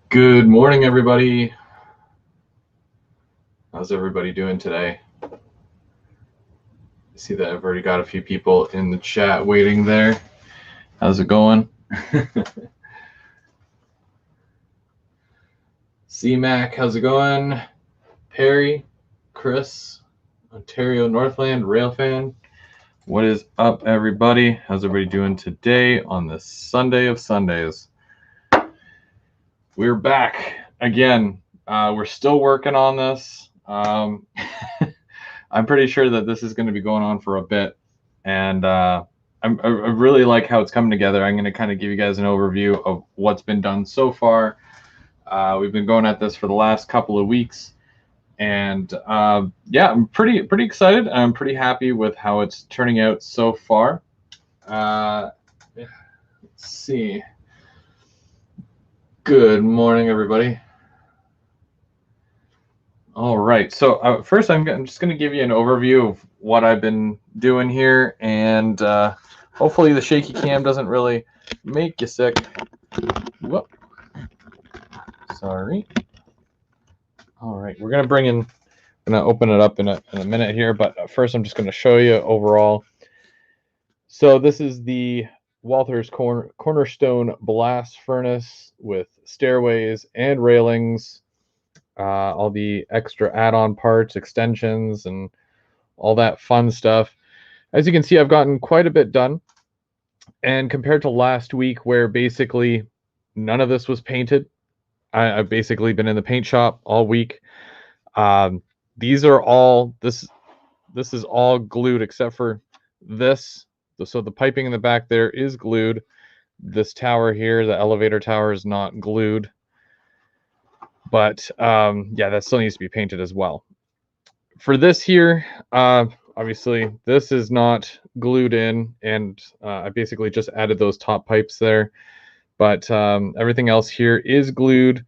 Good morning, everybody. How's everybody doing today? I see that I've already got a few people in the chat waiting there. How's it going? C-Mac, how's it going? Perry, Chris, Ontario Northland, Railfan. What is up, everybody? How's everybody doing today on this Sunday of Sundays? We're back again. We're still working on this. I'm pretty sure that this is going to be going on for a bit, and I really like how it's coming together. I'm going to kind of give you guys an overview of what's been done so far. We've been going at this for the last couple of weeks, and yeah, I'm pretty excited. I'm pretty happy with how it's turning out so far. Let's see. Good morning, everybody. All right. So first, I'm just going to give you an overview of what I've been doing here, and hopefully the shaky cam doesn't really make you sick. Whoop. Sorry. All right. We're going to bring in, I'm going to open it up in a minute here, but first I'm just going to show you overall. So this is the Walther's Cornerstone Blast Furnace with stairways and railings. All the extra add-on parts, extensions, and all that fun stuff. As you can see, I've gotten quite a bit done. And compared to last week, where basically none of this was painted, I've basically been in the paint shop all week. These are all, this is all glued except for this. So the piping in the back there is glued. This tower here, the elevator tower, is not glued. But yeah, that still needs to be painted as well. For this here, obviously this is not glued in, and I basically just added those top pipes there. But everything else here is glued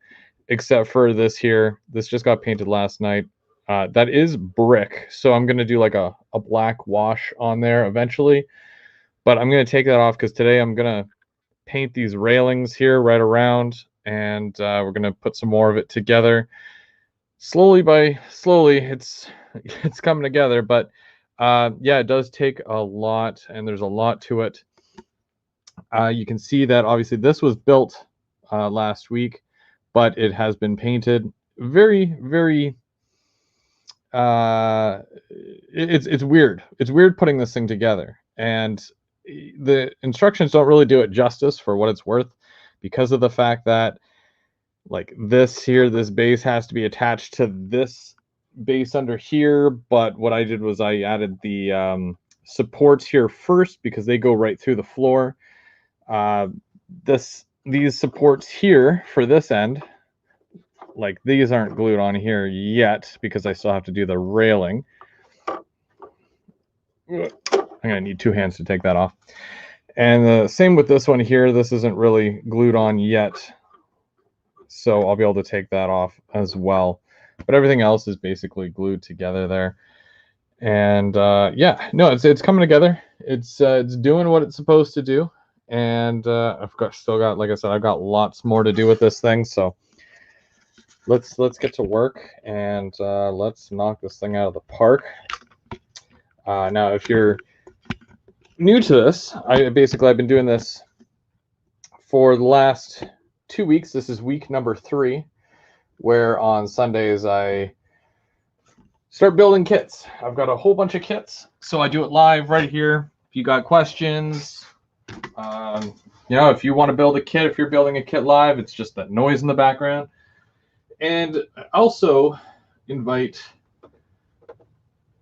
except for this here. This just got painted last night. That is brick, so I'm going to do like a black wash on there eventually. But I'm going to take that off because today I'm going to paint these railings here right around, and we're going to put some more of it together. Slowly, it's coming together, but yeah, it does take a lot, and there's a lot to it. You can see that obviously this was built last week, but it has been painted. Very it's weird. It's weird putting this thing together, and the instructions don't really do it justice for what it's worth, because of the fact that, like, this here, this base has to be attached to this base under here. But what I did was I added the supports here first because they go right through the floor. These supports here for this end, like, these aren't glued on here yet because I still have to do the railing. I'm gonna need two hands to take that off. And the same with this one here. This isn't really glued on yet, so I'll be able to take that off as well. But everything else is basically glued together there. And yeah, no, it's coming together. It's doing what it's supposed to do. And I've still got, like I said, I've got lots more to do with this thing. So let's get to work, and let's knock this thing out of the park. Now, if you're new to this, I've been doing this for the last 2 weeks. This is week number 3, where on Sundays I start building kits. I've got a whole bunch of kits, so I do it live right here. If you got questions, you know, if you want to build a kit, if you're building a kit live, it's just that noise in the background. And I also invite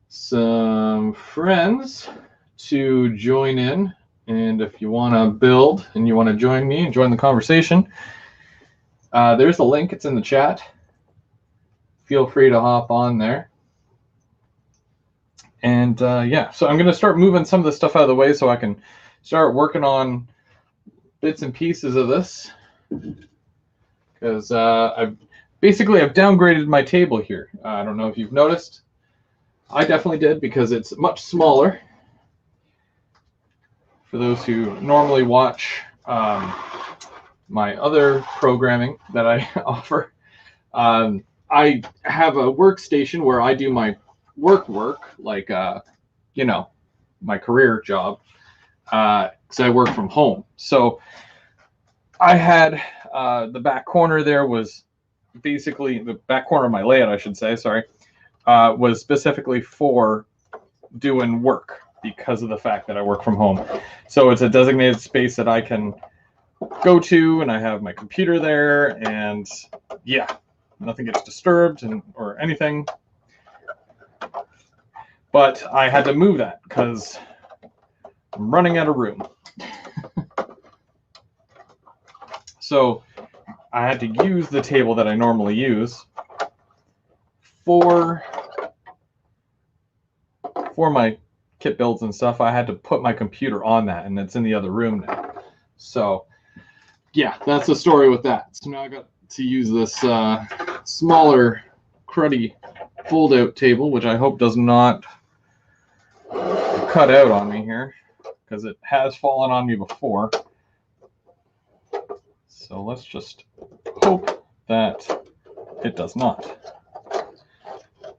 some friends to join in. And if you want to build and you want to join me and join the conversation, there's a link. It's in the chat. Feel free to hop on there. And yeah, so I'm going to start moving some of the stuff out of the way so I can start working on bits and pieces of this, because I've downgraded my table here. I don't know if you've noticed. I definitely did, because it's much smaller. For those who normally watch my other programming that I offer. I have a workstation where I do my work, like my career job, because I work from home. So I had the back corner there was basically the back corner of my layout, I should say. Sorry, was specifically for doing work because of the fact that I work from home. So it's a designated space that I can go to, and I have my computer there, and yeah, nothing gets disturbed or anything. But I had to move that because I'm running out of room. So I had to use the table that I normally use for my kit builds and stuff. I had to put my computer on that, and it's in the other room now. So yeah, that's the story with that. So now I got to use this smaller, cruddy fold-out table, which I hope does not cut out on me here, because it has fallen on me before. So let's just hope that it does not.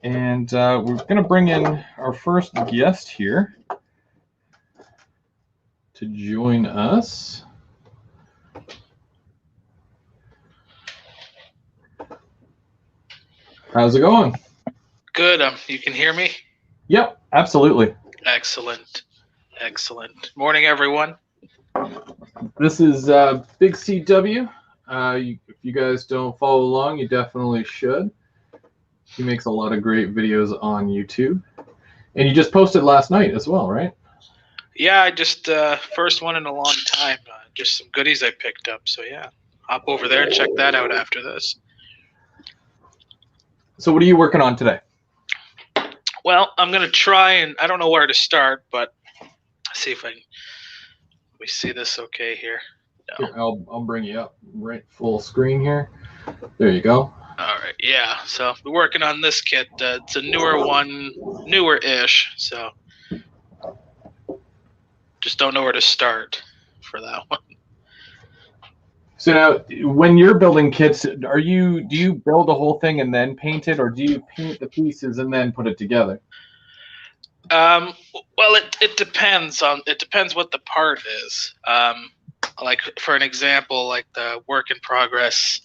And we're going to bring in our first guest here to join us. How's it going? Good. You can hear me? Yep, absolutely. Excellent. Excellent. Morning, everyone. This is Big CW. If you guys don't follow along, you definitely should. He makes a lot of great videos on YouTube. And you just posted last night as well, right? Yeah, I just first one in a long time. Just some goodies I picked up. So yeah, hop over there and check that out after this. So what are you working on today? Well, I'm gonna try, and I don't know where to start, but see if I can. Let me see this okay here. No. Here, I'll bring you up right full screen here. There you go. All right, yeah. So we're working on this kit. It's a newer one, newer-ish. So just don't know where to start for that one. So now, when you're building kits, do you build the whole thing and then paint it, or do you paint the pieces and then put it together? Well, it depends what the part is. Like for an example, like the work in progress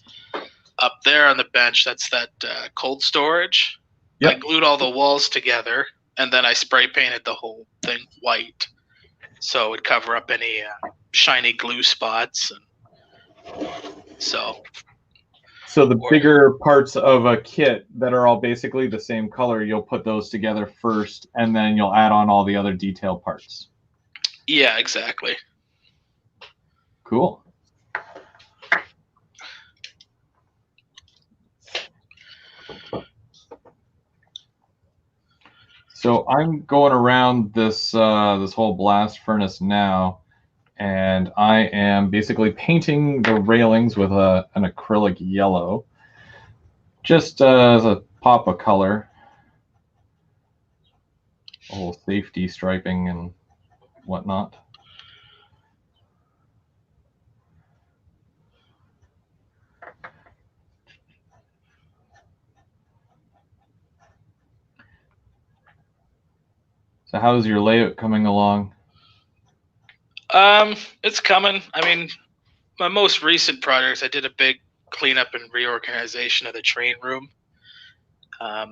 up there on the bench, that's that cold storage. Yep. I glued all the walls together, and then I spray painted the whole thing white, so it would cover up any shiny glue spots. And so the bigger parts of a kit that are all basically the same color, you'll put those together first, and then you'll add on all the other detail parts. Yeah, exactly. Cool. So I'm going around this whole blast furnace now, and I am basically painting the railings with an acrylic yellow, just as a pop of color. A whole safety striping and whatnot. So how's your layout coming along? It's coming. I mean, my most recent projects, I did a big cleanup and reorganization of the train room. I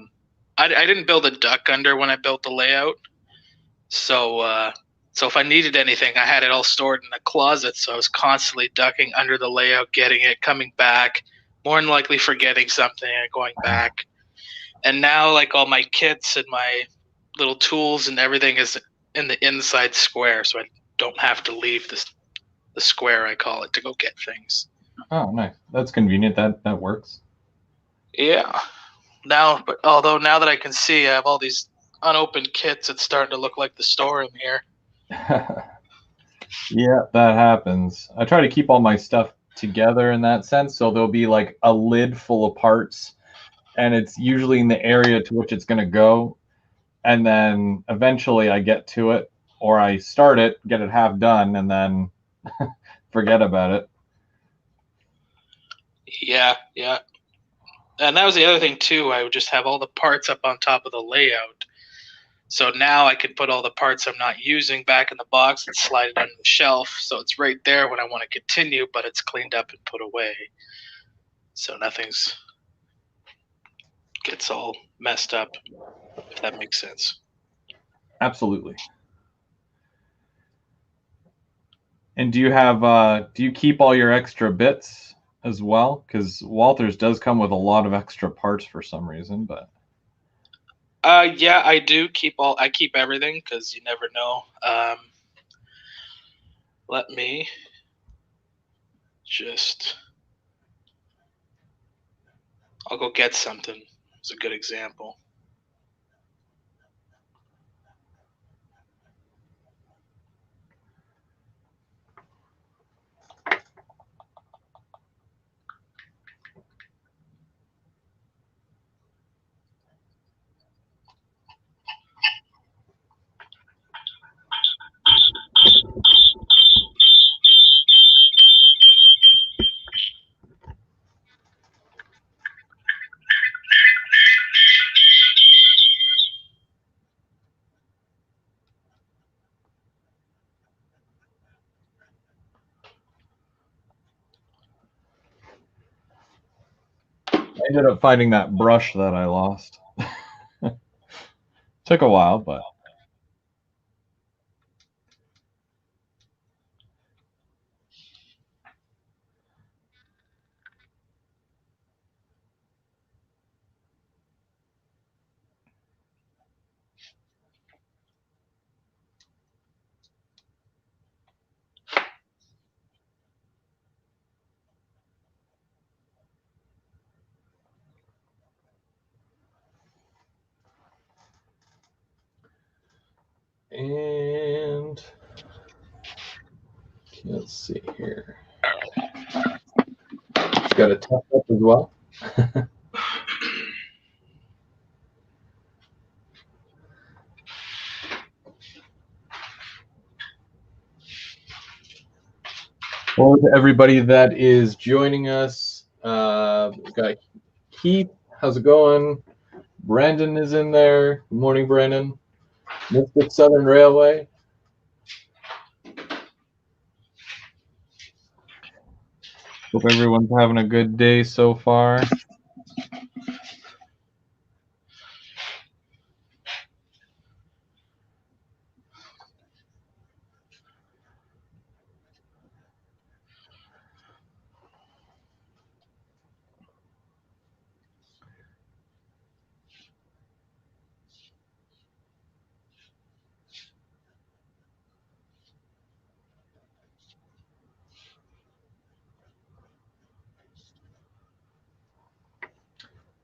didn't build a duct under when I built the layout, so if I needed anything, I had it all stored in a closet. So I was constantly ducking under the layout, getting it, coming back, more than likely forgetting something and going back. And now, like, all my kits and my little tools and everything is in the inside square, so I don't have to leave the square, I call it, to go get things. Oh, nice. That's convenient. That works. Yeah. Now that I can see, I have all these unopened kits. It's starting to look like the storeroom here. Yeah, that happens. I try to keep all my stuff together in that sense, so there'll be like a lid full of parts, and it's usually in the area to which it's going to go, and then eventually I get to it, or I start it, get it half done, and then forget about it. Yeah. And that was the other thing too. I would just have all the parts up on top of the layout. So now I can put all the parts I'm not using back in the box and slide it under the shelf. So it's right there when I want to continue, but it's cleaned up and put away. So nothing's gets all messed up, if that makes sense. Absolutely. And do you keep all your extra bits as well? Because Walters does come with a lot of extra parts for some reason, but Yeah, I do I keep everything because you never know. Let me just I'll go get something. It's a good example. I ended up finding that brush that I lost. Took a while, but and let's see here. Got a test up as well. Well, to everybody that is joining us, we've got Keith. How's it going? Brandon is in there. Good morning, Brandon. Mystic Southern Railway. Hope everyone's having a good day so far.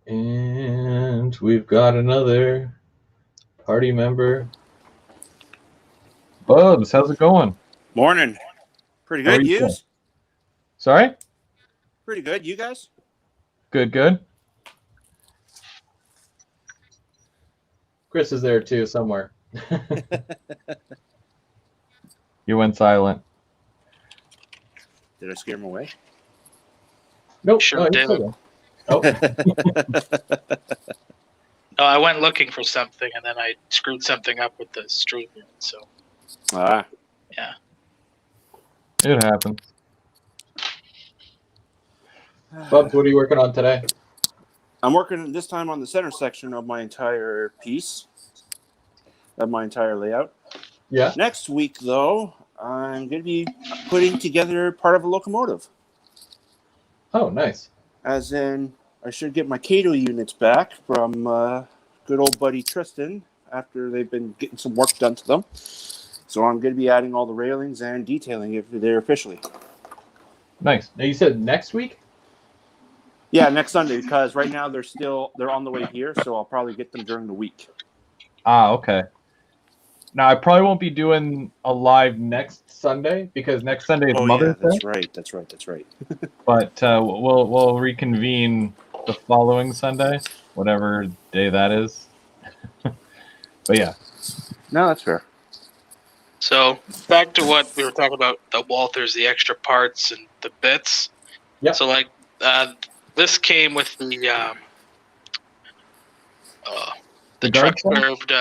And we've got another party member. Bubs, how's it going? Morning. Pretty How are good. you doing? Yous? Sorry? Pretty good. You guys? Good. Chris is there too somewhere. You went silent. Did I scare him away? Nope. Sure he's did. still there. Oh, No, I went looking for something and then I screwed something up with the stream. So Ah. yeah. it happens. Bubs, what are you working on today? I'm working this time on the center section of my entire piece, of my entire layout. Yeah. Next week, though, I'm going to be putting together part of a locomotive. Oh, nice. As in, I should get my Cato units back from good old buddy Tristan after they've been getting some work done to them. So I'm going to be adding all the railings and detailing if they're officially. Nice. Now you said next week? Yeah, next Sunday, because right now they're on the way here, so I'll probably get them during the week. Ah, okay. Now I probably won't be doing a live next Sunday because next Sunday is Mother's Day. That's right. But we'll reconvene the following Sunday, whatever day that is. But yeah. No, that's fair. So back to what we were talking about, the Walthers, the extra parts and the bits. Yep. So like This came with the guard truck track? curved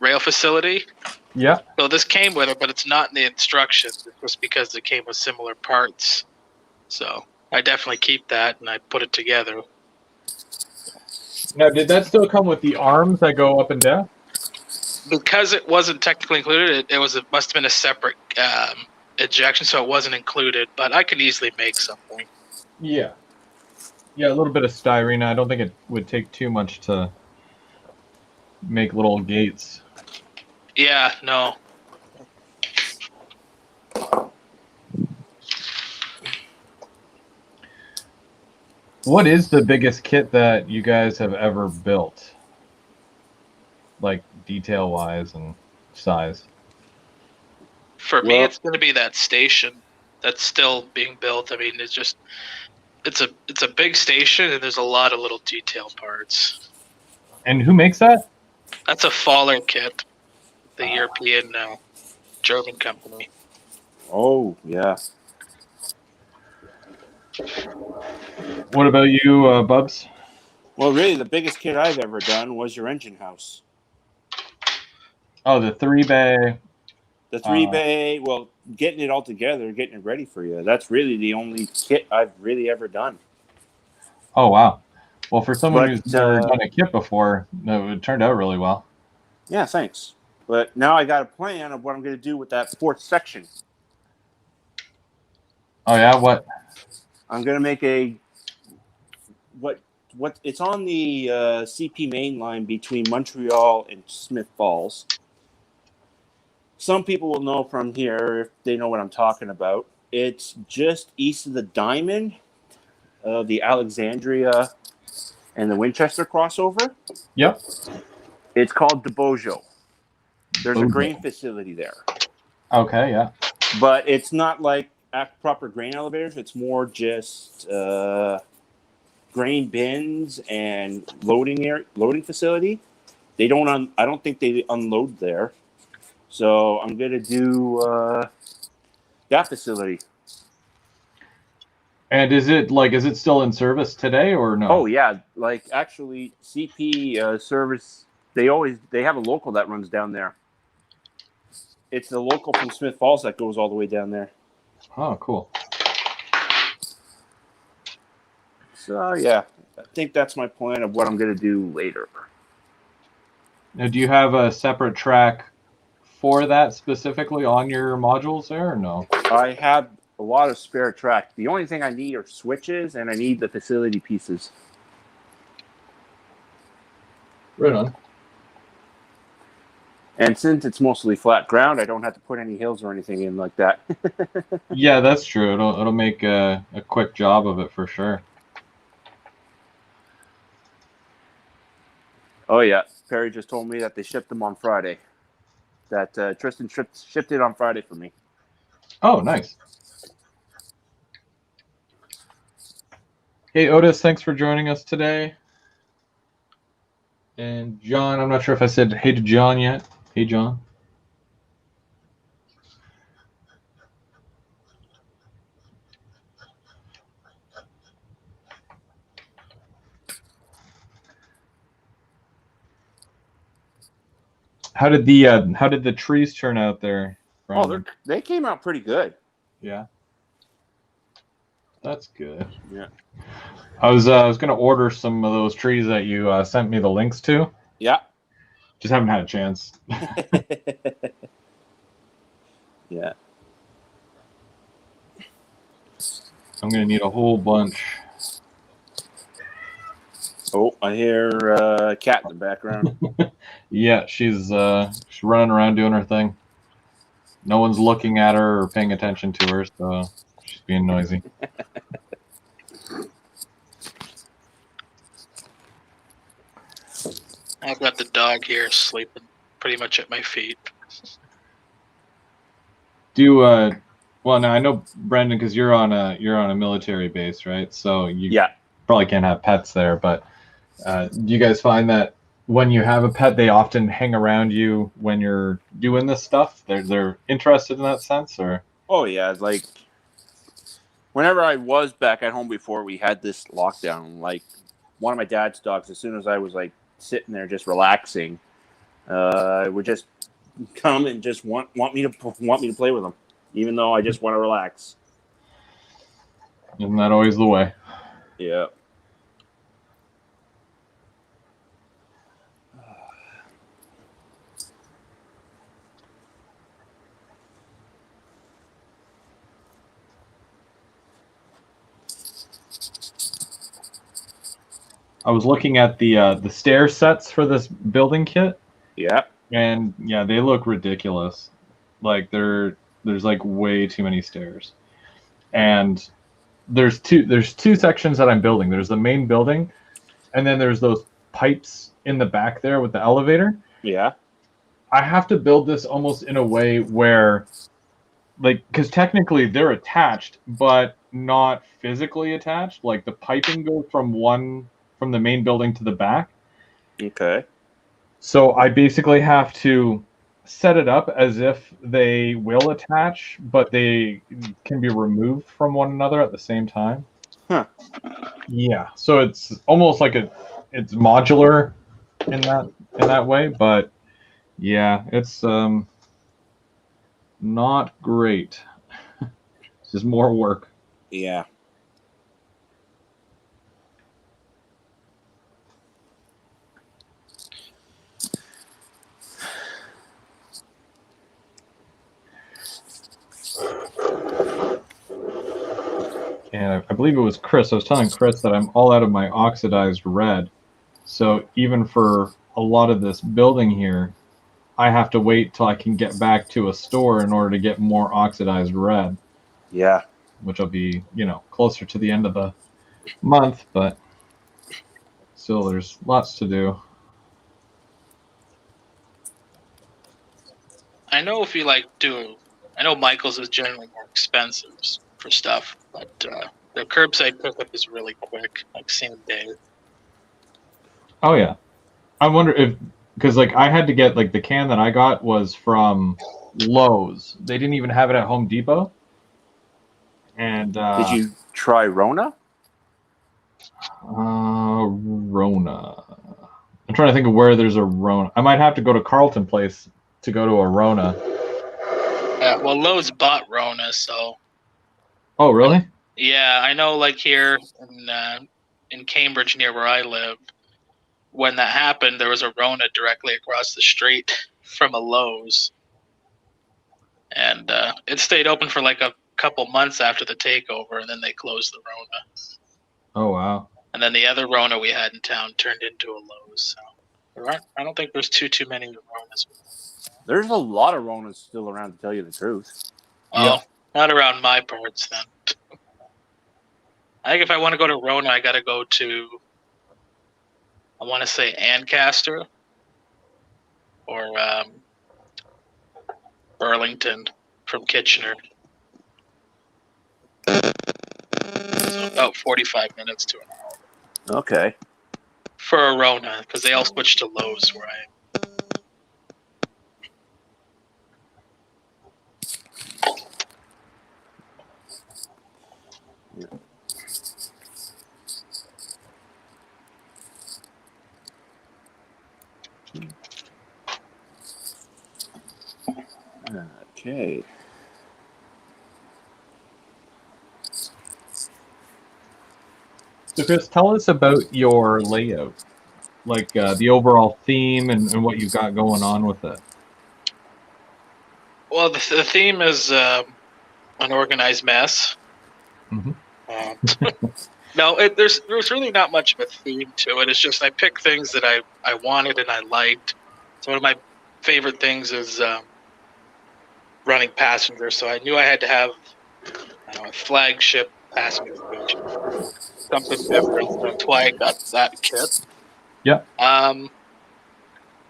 rail facility. Yeah. So this came with it, but it's not in the instructions. It's just because it came with similar parts. So I definitely keep that, and I put it together. Now, did that still come with the arms that go up and down? Because it wasn't technically included, it must have been a separate ejection, so it wasn't included. But I could easily make something. Yeah. Yeah, a little bit of styrene. I don't think it would take too much to make little gates. Yeah, no. What is the biggest kit that you guys have ever built? Like detail-wise and size? For me, it's going to be that station that's still being built. I mean, it's a big station, and there's a lot of little detail parts. And who makes that? That's a Faller kit, the European German company. Oh, yeah. What about you, Bubs? Well, really, the biggest kit I've ever done was your engine house. Oh, the 3-bay. The 3-bay, well, getting it all together, getting it ready for you. That's really the only kit I've really ever done. Oh, wow. Well, for someone who's never done a kit before, no, it turned out really well. Yeah, thanks. But now I got a plan of what I'm going to do with that fourth section. Oh, yeah? What? I'm going to make what it's on the CP main line between Montreal and Smith Falls. Some people will know from here if they know what I'm talking about. It's just east of the Diamond, the Alexandria and the Winchester crossover. Yep. It's called DeBojo. There's a grain facility there. Okay, yeah. But it's not like proper grain elevators. It's more just grain bins and loading facility. They don't. I don't think they unload there. So I'm gonna do that facility. And is it still in service today or no? Oh yeah, like actually CP service. They have a local that runs down there. It's the local from Smith Falls that goes all the way down there. Oh, cool. So yeah, I think that's my plan of what I'm gonna do later. Now, do you have a separate track for that specifically on your modules there or no? I have a lot of spare track. The only thing I need are switches, and I need the facility pieces. Right on. And since it's mostly flat ground, I don't have to put any hills or anything in like that. Yeah, that's true. It'll make a quick job of it for sure. Oh yeah, Perry just told me that they shipped them on Friday. That Tristan shipped it on Friday for me. Oh, nice. Hey, Otis, thanks for joining us today. And John, I'm not sure if I said hey to John yet. Hey, John. How did the trees turn out there, Brandon? Oh, they came out pretty good. Yeah. That's good. Yeah. I was going to order some of those trees that you sent me the links to. Yeah. Just haven't had a chance. Yeah. I'm going to need a whole bunch. Oh, I hear a cat in the background. Yeah, she's running around doing her thing. No one's looking at her or paying attention to her, so she's being noisy. I've got the dog here sleeping pretty much at my feet. Well, now I know, Brendan, because you're on a military base, right? So you probably can't have pets there, but do you guys find that when you have a pet, they often hang around you when you're doing this stuff? They're interested in that sense, or? Oh yeah, whenever I was back at home before we had this lockdown, like one of my dad's dogs, as soon as I was like sitting there just relaxing, would just come and just want me to play with them, even though I just want to relax. Isn't that always the way? Yeah. I was looking at the stair sets for this building kit. Yeah. And yeah, they look ridiculous. Like there's like way too many stairs. And there's two sections that I'm building. There's the main building, and then there's those pipes in the back there with the elevator. Yeah. I have to build this almost in a way where, like, because technically they're attached, but not physically attached. Like the piping goes from the main building to the back. Okay. So I basically have to set it up as if they will attach, but they can be removed from one another at the same time. Huh. Yeah. So it's almost like it's modular in that way, but yeah, it's not great. It's just more work. Yeah. And I believe it was Chris. I was telling Chris that I'm all out of my oxidized red. So even for a lot of this building here, I have to wait till I can get back to a store in order to get more oxidized red. Yeah. Which will be, closer to the end of the month, but still there's lots to do. I know if you I know Michael's is generally more expensive for stuff, but the curbside pickup is really quick, like same day. Oh yeah, I wonder because I had to get the can that I got was from Lowe's. They didn't even have it at Home Depot. And did you try Rona? Rona. I'm trying to think of where there's a Rona. I might have to go to Carlton Place to go to a Rona. Yeah, well, Lowe's bought Rona, so. Oh, really? Yeah, I know. Here in Cambridge, near where I live, when that happened, there was a Rona directly across the street from a Lowe's, and it stayed open for a couple months after the takeover, and then they closed the Rona. Oh wow! And then the other Rona we had in town turned into a Lowe's. So I don't think there's too many Ronas. There's a lot of Ronas still around, to tell you the truth. Oh, yeah. Not around my parts then. I think if I want to go to Rona, I got to go to, I want to say Ancaster or Burlington from Kitchener. So about 45 minutes to an hour. Okay. For a Rona, because they all switched to Lowe's where I am. Okay. So Chris, tell us about your layout, the overall theme and what you've got going on with it. Well, the theme is an organized mess. Mm-hmm. No, there's really not much of a theme to it. It's just I picked things that I wanted and I liked. So one of my favorite things is running passenger. So I knew I had to have a flagship passenger station, something different. So that's why I got that kit. Yeah.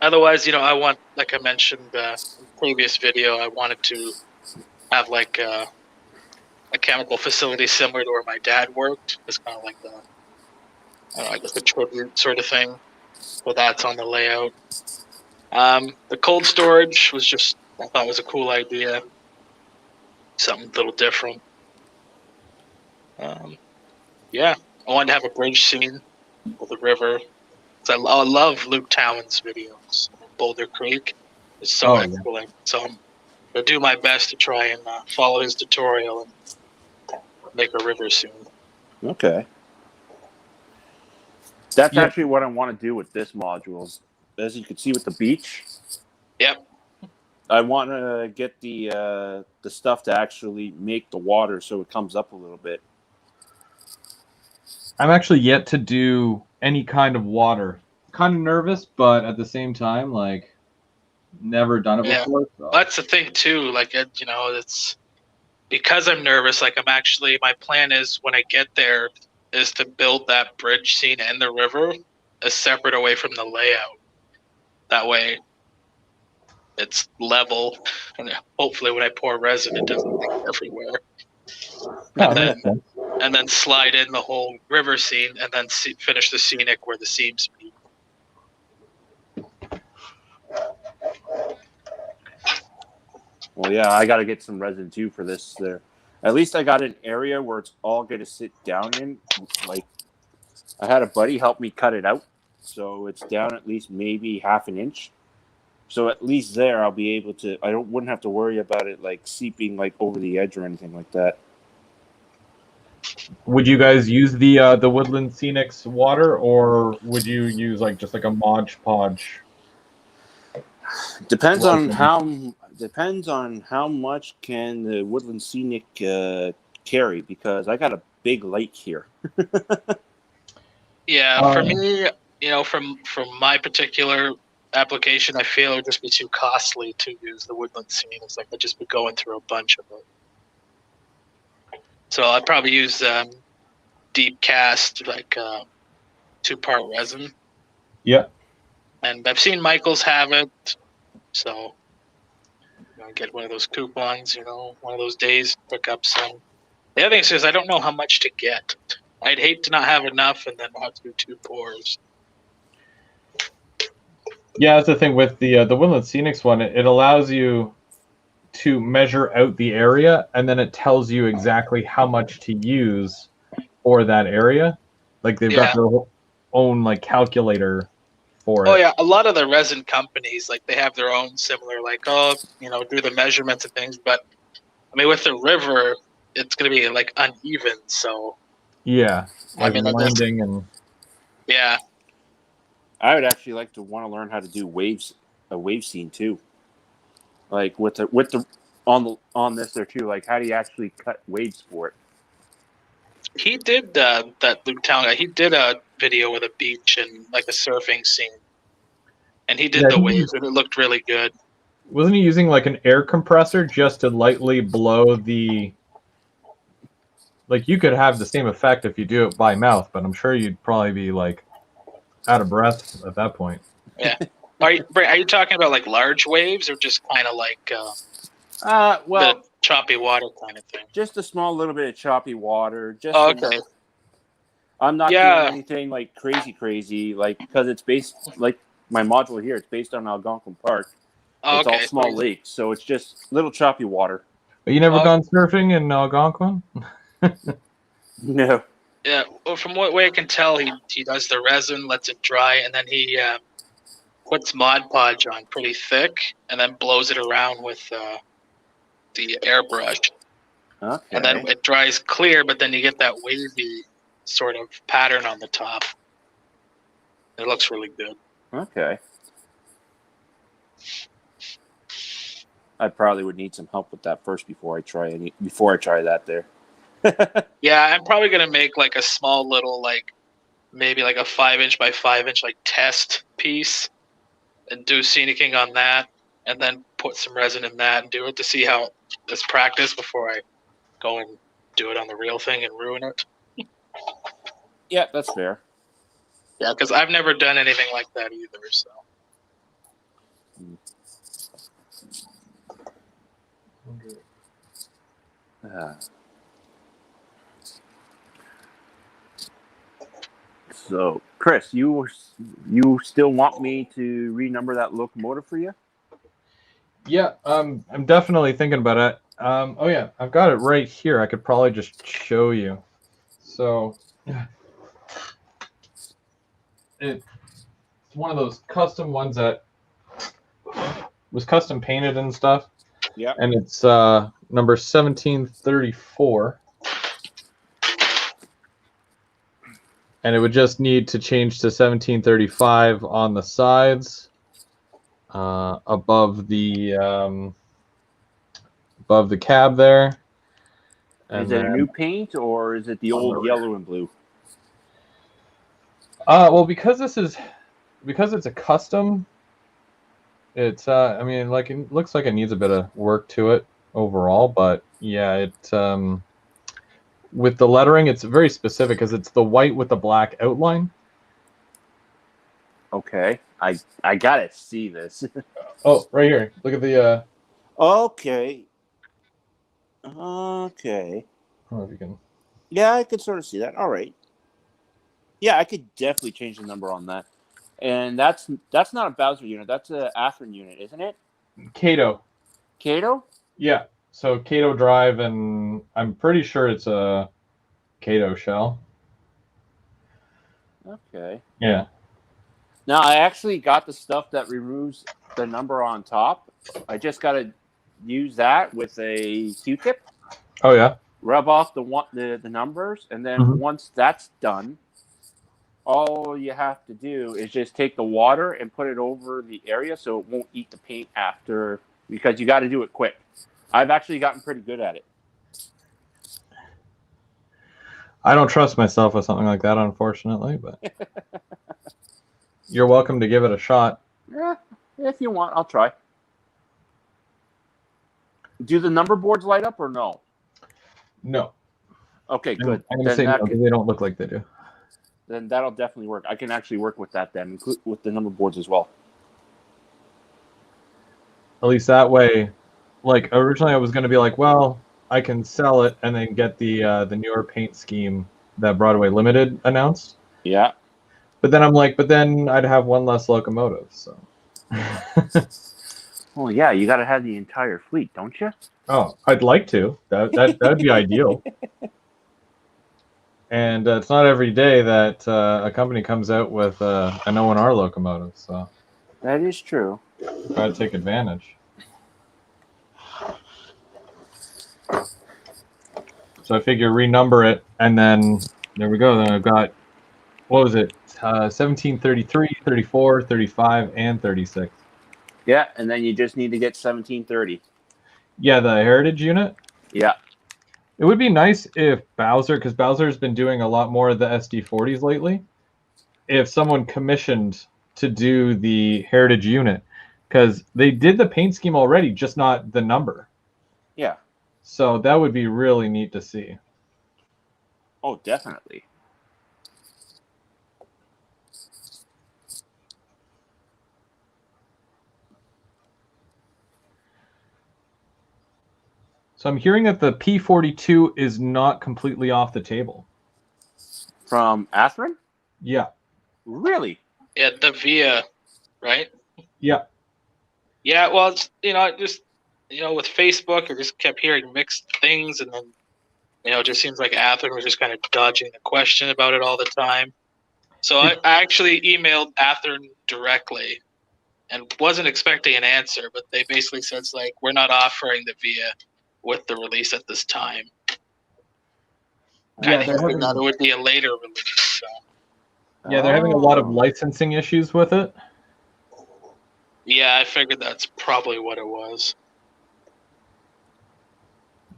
Otherwise, I want, like I mentioned in the previous video, I wanted to have a chemical facility similar to where my dad worked. It's kind of I guess a tribute sort of thing. So that's on the layout. The cold storage was just, I thought was a cool idea. Something a little different. Yeah, I wanted to have a bridge scene with the river. I love Luke Towan's videos. Boulder Creek is so excellent. So I'm gonna do my best to try and follow his tutorial and make a river scene. Okay. That's actually what I want to do with this module. As you can see with the beach. Yep. I want to get the stuff to actually make the water so it comes up a little bit. I'm actually yet to do any kind of water. Kind of nervous, but at the same time, like, never done it before. So. That's the thing too. Like, it's because I'm nervous. Like, my plan is when I get there is to build that bridge scene and the river as separate away from the layout. That way, it's level, and hopefully, when I pour resin, it doesn't leak everywhere. And then slide in the whole river scene, and then finish the scenic where the seams meet. Well, yeah, I got to get some resin too for this. There, at least I got an area where it's all going to sit down in. Like, I had a buddy help me cut it out, so it's down at least maybe half an inch. So at least there, I'll be able to. Wouldn't have to worry about it like seeping like over the edge or anything like that. Would you guys use the Woodland Scenics water, or would you use like just like a Mod Podge? Depends on how much can the Woodland Scenic carry, because I got a big lake here. Yeah, for me, from my particular application, I feel it would just be too costly to use the Woodland Scene. It's like I'd just be going through a bunch of it. So I'd probably use deep cast, like 2-part resin. Yeah. And I've seen Michael's have it, so get one of those coupons, one of those days, pick up some. The other thing is I don't know how much to get. I'd hate to not have enough and then have to do 2 pours. Yeah, that's the thing with the Woodland Scenics one. It allows you to measure out the area, and then it tells you exactly how much to use for that area. Like, they've got their own like calculator for it. Oh yeah, a lot of the resin companies, like, they have their own similar, like, do the measurements and things. But I mean, with the river, it's going to be like uneven. So yeah, like winding and yeah. I would actually like to want to learn how to do a wave scene too. Like with the on this there too. Like, how do you actually cut waves for it? He did that Luke Town guy. He did a video with a beach and like a surfing scene, and he did the waves, and it looked really good. Wasn't he using like an air compressor just to lightly blow the? Like, you could have the same effect if you do it by mouth, but I'm sure you'd probably be like out of breath at that point. Yeah. Are you talking about like large waves, or just kind of like well, choppy water kind of thing? Just a small little bit of choppy water. Just okay. I'm not doing anything like crazy, like, because it's based, like my module here, it's based on Algonquin Park. It's all small lakes, so it's just little choppy water. But you never gone surfing in Algonquin? No. Yeah, well, from what way I can tell, he does the resin, lets it dry, and then he puts Mod Podge on pretty thick, and then blows it around with the airbrush. Okay. And then it dries clear, but then you get that wavy sort of pattern on the top. It looks really good. Okay. I probably would need some help with that first before I try that there. Yeah, I'm probably gonna make like a small little, like, maybe like a 5-inch by 5-inch like test piece, and do scenicking on that, and then put some resin in that and do it to see how it's practice before I go and do it on the real thing and ruin it. Yeah, that's fair. Yeah, because I've never done anything like that either. So. So, Chris, you still want me to renumber that locomotive for you? Yeah, I'm definitely thinking about it. Oh yeah, I've got it right here. I could probably just show you. So it's one of those custom ones that was custom painted and stuff. Yeah. And it's number 1734. And it would just need to change to 1735 on the sides, above the cab there. And is it a new paint or is it the old yellow and blue? Well, because it's a custom, it's I mean, like, it looks like it needs a bit of work to it overall, but yeah, it with the lettering, it's very specific because it's the white with the black outline. Okay, I gotta see this. Oh, right here. Look at the. Okay. I don't know if you can. Yeah, I could sort of see that. All right. Yeah, I could definitely change the number on that. And that's not a Bowser unit. That's a Atherin unit, isn't it? Kato. Kato? Yeah. So Kato drive, and I'm pretty sure it's a Kato shell. Okay. Yeah. Now, I actually got the stuff that removes the number on top. I just got to use that with a Q-tip. Oh, yeah. Rub off the numbers, and then once that's done, all you have to do is just take the water and put it over the area so it won't eat the paint after, because you got to do it quick. I've actually gotten pretty good at it. I don't trust myself with something like that, unfortunately, but you're welcome to give it a shot. Yeah, if you want, I'll try. Do the number boards light up or no? No. Okay, good. I'm going to say no because they don't look like they do. Then that'll definitely work. I can actually work with that then, with the number boards as well. At least that way, like, originally I was going to be like, well, I can sell it and then get the newer paint scheme that Broadway Limited announced. Yeah. But then I'm like, but then I'd have one less locomotive, so. Well, yeah, you got to have the entire fleet, don't you? Oh, I'd like to. That'd be ideal. And it's not every day that a company comes out with an O&R locomotive, so. That is true. Try to take advantage. So I figure renumber it, and then there we go. Then I've got, what was it? 1733, 34, 35, and 36. Yeah, and then you just need to get 1730. Yeah, the Heritage unit. Yeah. It would be nice if Bowser, because Bowser's been doing a lot more of the SD40s lately, if someone commissioned to do the Heritage unit, because they did the paint scheme already, just not the number. Yeah. So that would be really neat to see. Oh, definitely. So I'm hearing that the P42 is not completely off the table. From Atherin? Yeah. Really? Yeah, the VIA, right? Yeah. Yeah, well, it's, just, with Facebook, I just kept hearing mixed things, and then, it just seems like Atherin was just kind of dodging the question about it all the time. So I actually emailed Atherin directly and wasn't expecting an answer, but they basically said, it's like, we're not offering the VIA with the release at this time. Kind of hoping that it would be a later release. So. Yeah, they're having a lot of licensing issues with it. Yeah, I figured that's probably what it was.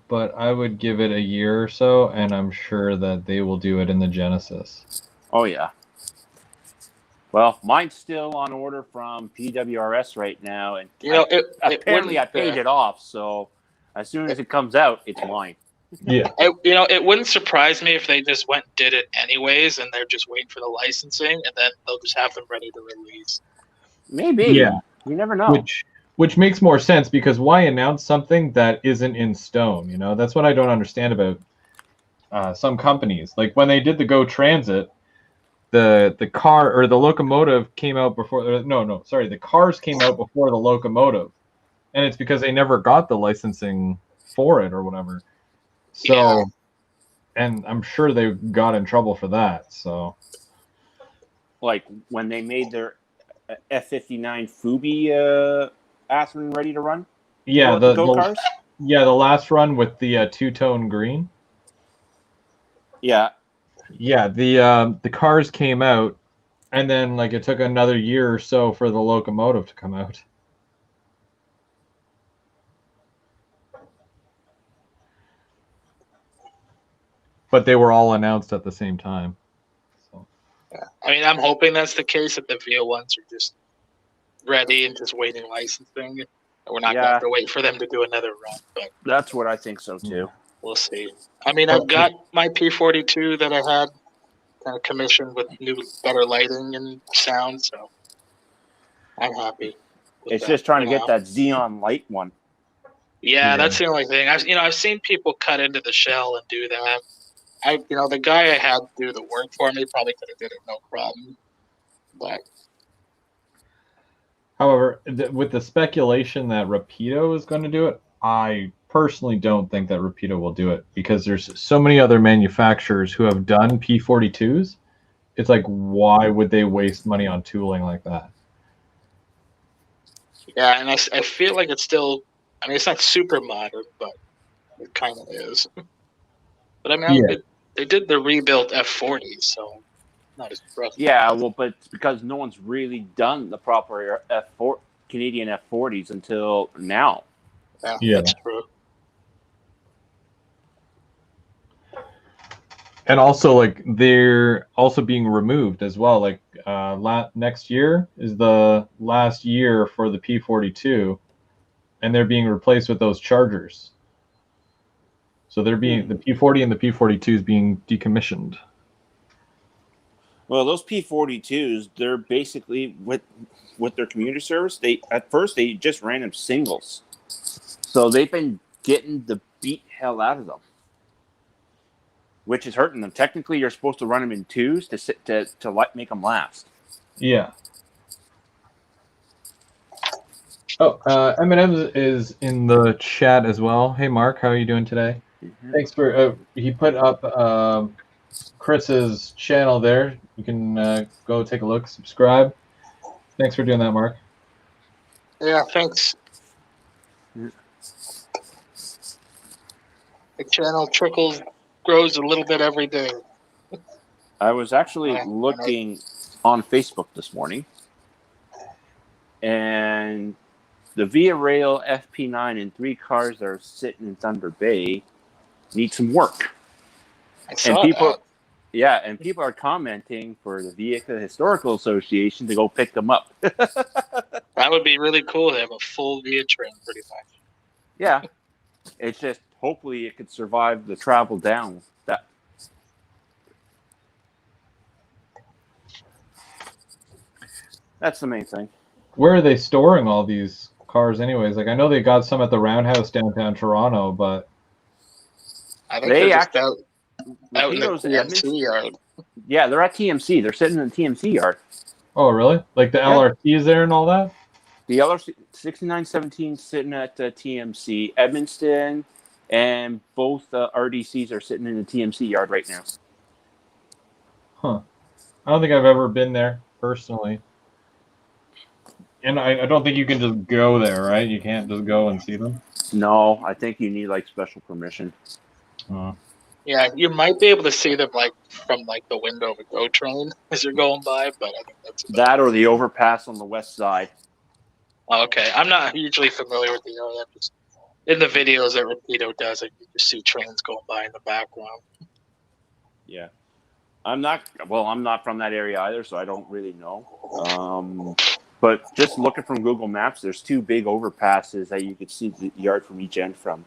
But I would give it a year or so, and I'm sure that they will do it in the Genesis. Oh, yeah. Well, mine's still on order from PWRS right now, and apparently I paid it off, so as soon as it comes out, it's mine. Yeah. It wouldn't surprise me if they just went and did it anyways, and they're just waiting for the licensing, and then they'll just have them ready to release. Maybe. Yeah. You never know. Which makes more sense, because why announce something that isn't in stone? That's what I don't understand about some companies. Like when they did the Go Transit, the car or the locomotive came out before. The cars came out before the locomotive, and it's because they never got the licensing for it or whatever. So, and I'm sure they got in trouble for that. So Like when they made their F-59 Fubi Aspen ready to run. yeah, the go cars. the last run with the two-tone green. Yeah, Yeah, the cars came out, and then like it took another year or so for the locomotive to come out. But they were all announced at the same time. So. Yeah. I mean, I'm hoping that's the case, that the V01s are just ready and just waiting licensing. We're not going to have to wait for them to do another run. But that's what I think so too. We'll see. I mean, I've got my P42 that I had kind of commissioned with new, better lighting and sound, so I'm happy. It's just trying to get that Xeon Light one. Yeah, that's the only thing. I've seen people cut into the shell and do that. The guy I had do the work for me probably could have did it no problem. But however, with the speculation that Rapido is going to do it, I personally don't think that Rapido will do it because there's so many other manufacturers who have done P42s. It's like, why would they waste money on tooling like that? Yeah, and I feel like it's still, I mean, it's not super modern, but it kind of is. But I mean, they did the rebuilt F40, so not as rough. Yeah, well, but it's because no one's really done the proper Canadian F40s until now. Yeah, that's true. And also, like, they're also being removed as well. Like, next year is the last year for the P42, and they're being replaced with those Chargers. So they're being the P40 and the P42 is being decommissioned. Well, those P42s, they're basically with their commuter service. At first they just ran them singles, so they've been getting the beat hell out of them, which is hurting them. Technically, you're supposed to run them in twos to make them last. Yeah. Oh, Eminem is in the chat as well. Hey, Mark, how are you doing today? Mm-hmm. Thanks for he put up Chris's channel there. You can go take a look, subscribe. Thanks for doing that, Mark. Yeah, thanks. The channel grows a little bit every day. I was actually looking on Facebook this morning, and the Via Rail FP9 and 3 cars that are sitting in Thunder Bay need some work. I saw that. Yeah, and people are commenting for the Vehicle Historical Association to go pick them up. That would be really cool to have a full Via train, pretty much. Yeah, it's just hopefully it could survive the travel down. That's the main thing. Where are they storing all these cars anyways? Like, I know they got some at the Roundhouse downtown Toronto, but I think they're just out in the TMC yard. Yeah, they're at TMC. They're sitting in the TMC yard. Oh, really? Like the LRT is there and all that? The LRT 6917 sitting at TMC. Edmundston and both RDCs are sitting in the TMC yard right now. Huh. I don't think I've ever been there personally. And I don't think you can just go there, right? You can't just go and see them? No, I think you need like special permission. Yeah, you might be able to see them like from like the window of a GO train as you're going by, but I think that's that or the overpass on the west side. Okay, I'm not hugely familiar with the area. Just in the videos that Rapido does, you just see trains going by in the background. Yeah, I'm not from that area either, so I don't really know. But just looking from Google Maps, there's 2 big overpasses that you could see the yard from each end from.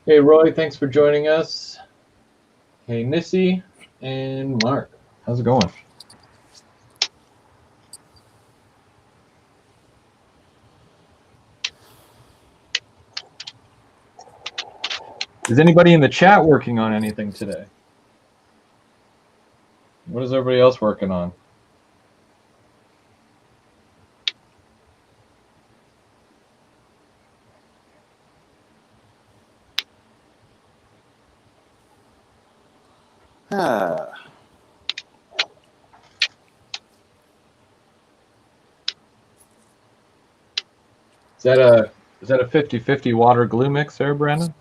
Hey, Roy, thanks for joining us. Hey, Nissy and Mark. How's it going? Is anybody in the chat working on anything today? What is everybody else working on? Ah. Is that a 50-50 water glue mix there, Brandon?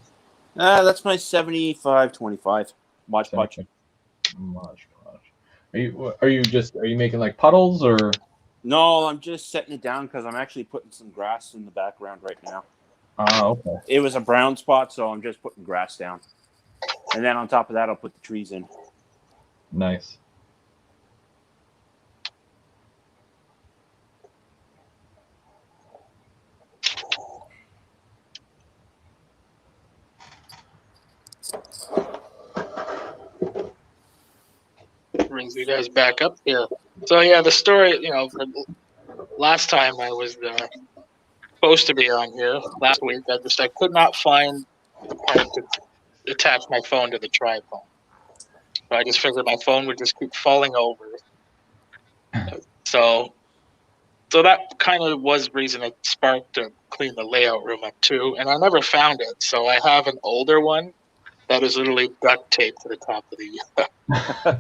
That's my 75-25 Mod Podge. Mod Podge. Are you making like puddles or? No, I'm just setting it down because I'm actually putting some grass in the background right now. Oh, okay. It was a brown spot, so I'm just putting grass down. And then on top of that, I'll put the trees in. Nice. Brings you guys back up here. So yeah, the story, last time I was supposed to be on here last week, I could not find the part to attach my phone to the tripod. So I just figured my phone would just keep falling over. So that kind of was the reason it sparked to clean the layout room up too. And I never found it. So I have an older one that is literally duct taped to the top of the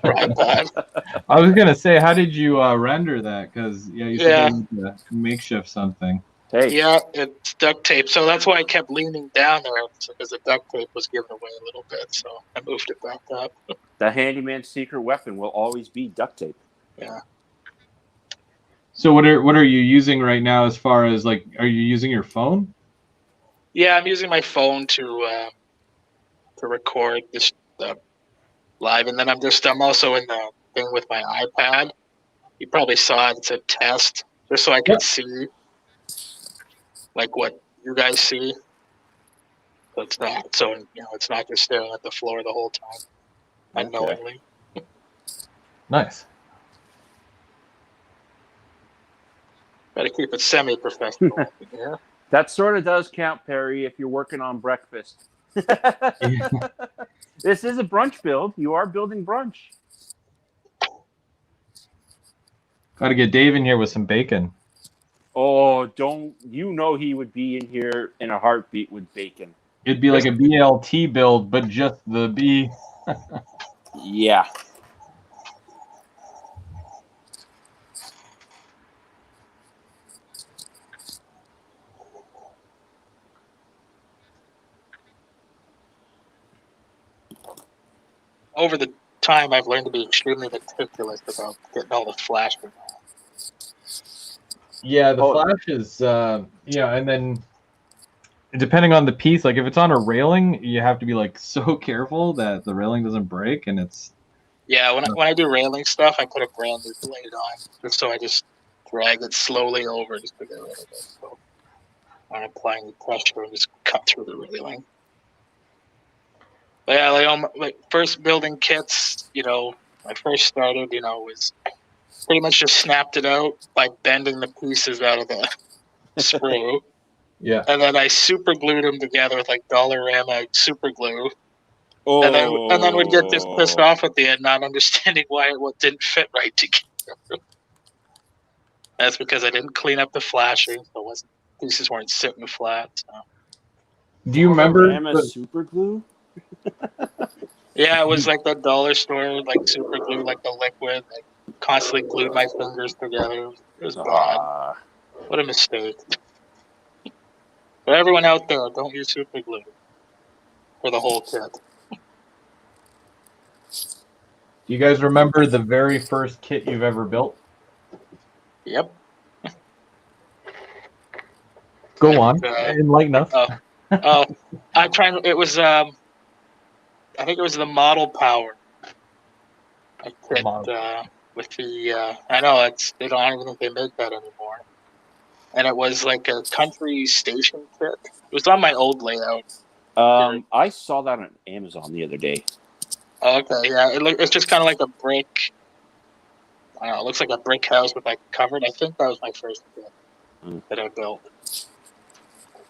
tripod. I was gonna say, how did you render that? Because you said you need to makeshift something. Hey. Yeah, it's duct tape. So that's why I kept leaning down there, because the duct tape was giving away a little bit. So I moved it back up. The handyman's secret weapon will always be duct tape. Yeah. So what are you using right now? As far as like, are you using your phone? Yeah, I'm using my phone to record this live, and then I'm also in the thing with my iPad. You probably saw it. It's a test, just so I can see like what you guys see. So it's not just staring at the floor the whole time unknowingly. Nice. Gotta keep it semi-professional. Yeah. That sort of does count, Perry, if you're working on breakfast. This is a brunch build. You are building brunch. Got to get Dave in here with some bacon. Oh, he would be in here in a heartbeat with bacon. It'd be like a BLT build, but just the B. Yeah. Over the time, I've learned to be extremely meticulous about getting all the flashing. Yeah, the flash is, and then depending on the piece, like if it's on a railing, you have to be like so careful that the railing doesn't break, and it's. Yeah, when I do railing stuff, I put a brand new blade on, just so I just drag it slowly over just to get rid of it. So I'm applying the pressure and just cut through the railing. But yeah, like first building kits, I first started, was pretty much just snapped it out by bending the pieces out of the sprue. Yeah. And then I super glued them together with like Dollarama super glue. Oh. And then we'd get just pissed off at the end, not understanding why it didn't fit right together. That's because I didn't clean up the flashing, so pieces weren't sitting flat. So. Do you remember super glue? Yeah, it was like that dollar store, like super glue, like the liquid. I constantly glued my fingers together. It was bad. What a mistake. But everyone out there, don't use super glue for the whole kit. Do you guys remember the very first kit you've ever built? Yep. Go on. Enlighten us. I'm trying. It was. I think it was the Model Power. I kit with the. I know I don't even think they make that anymore. And it was like a country station kit. It was on my old layout. I saw that on Amazon the other day. Okay, yeah. It's just kind of like a brick. I don't know. It looks like a brick house with like covered. I think that was my first kit that I built.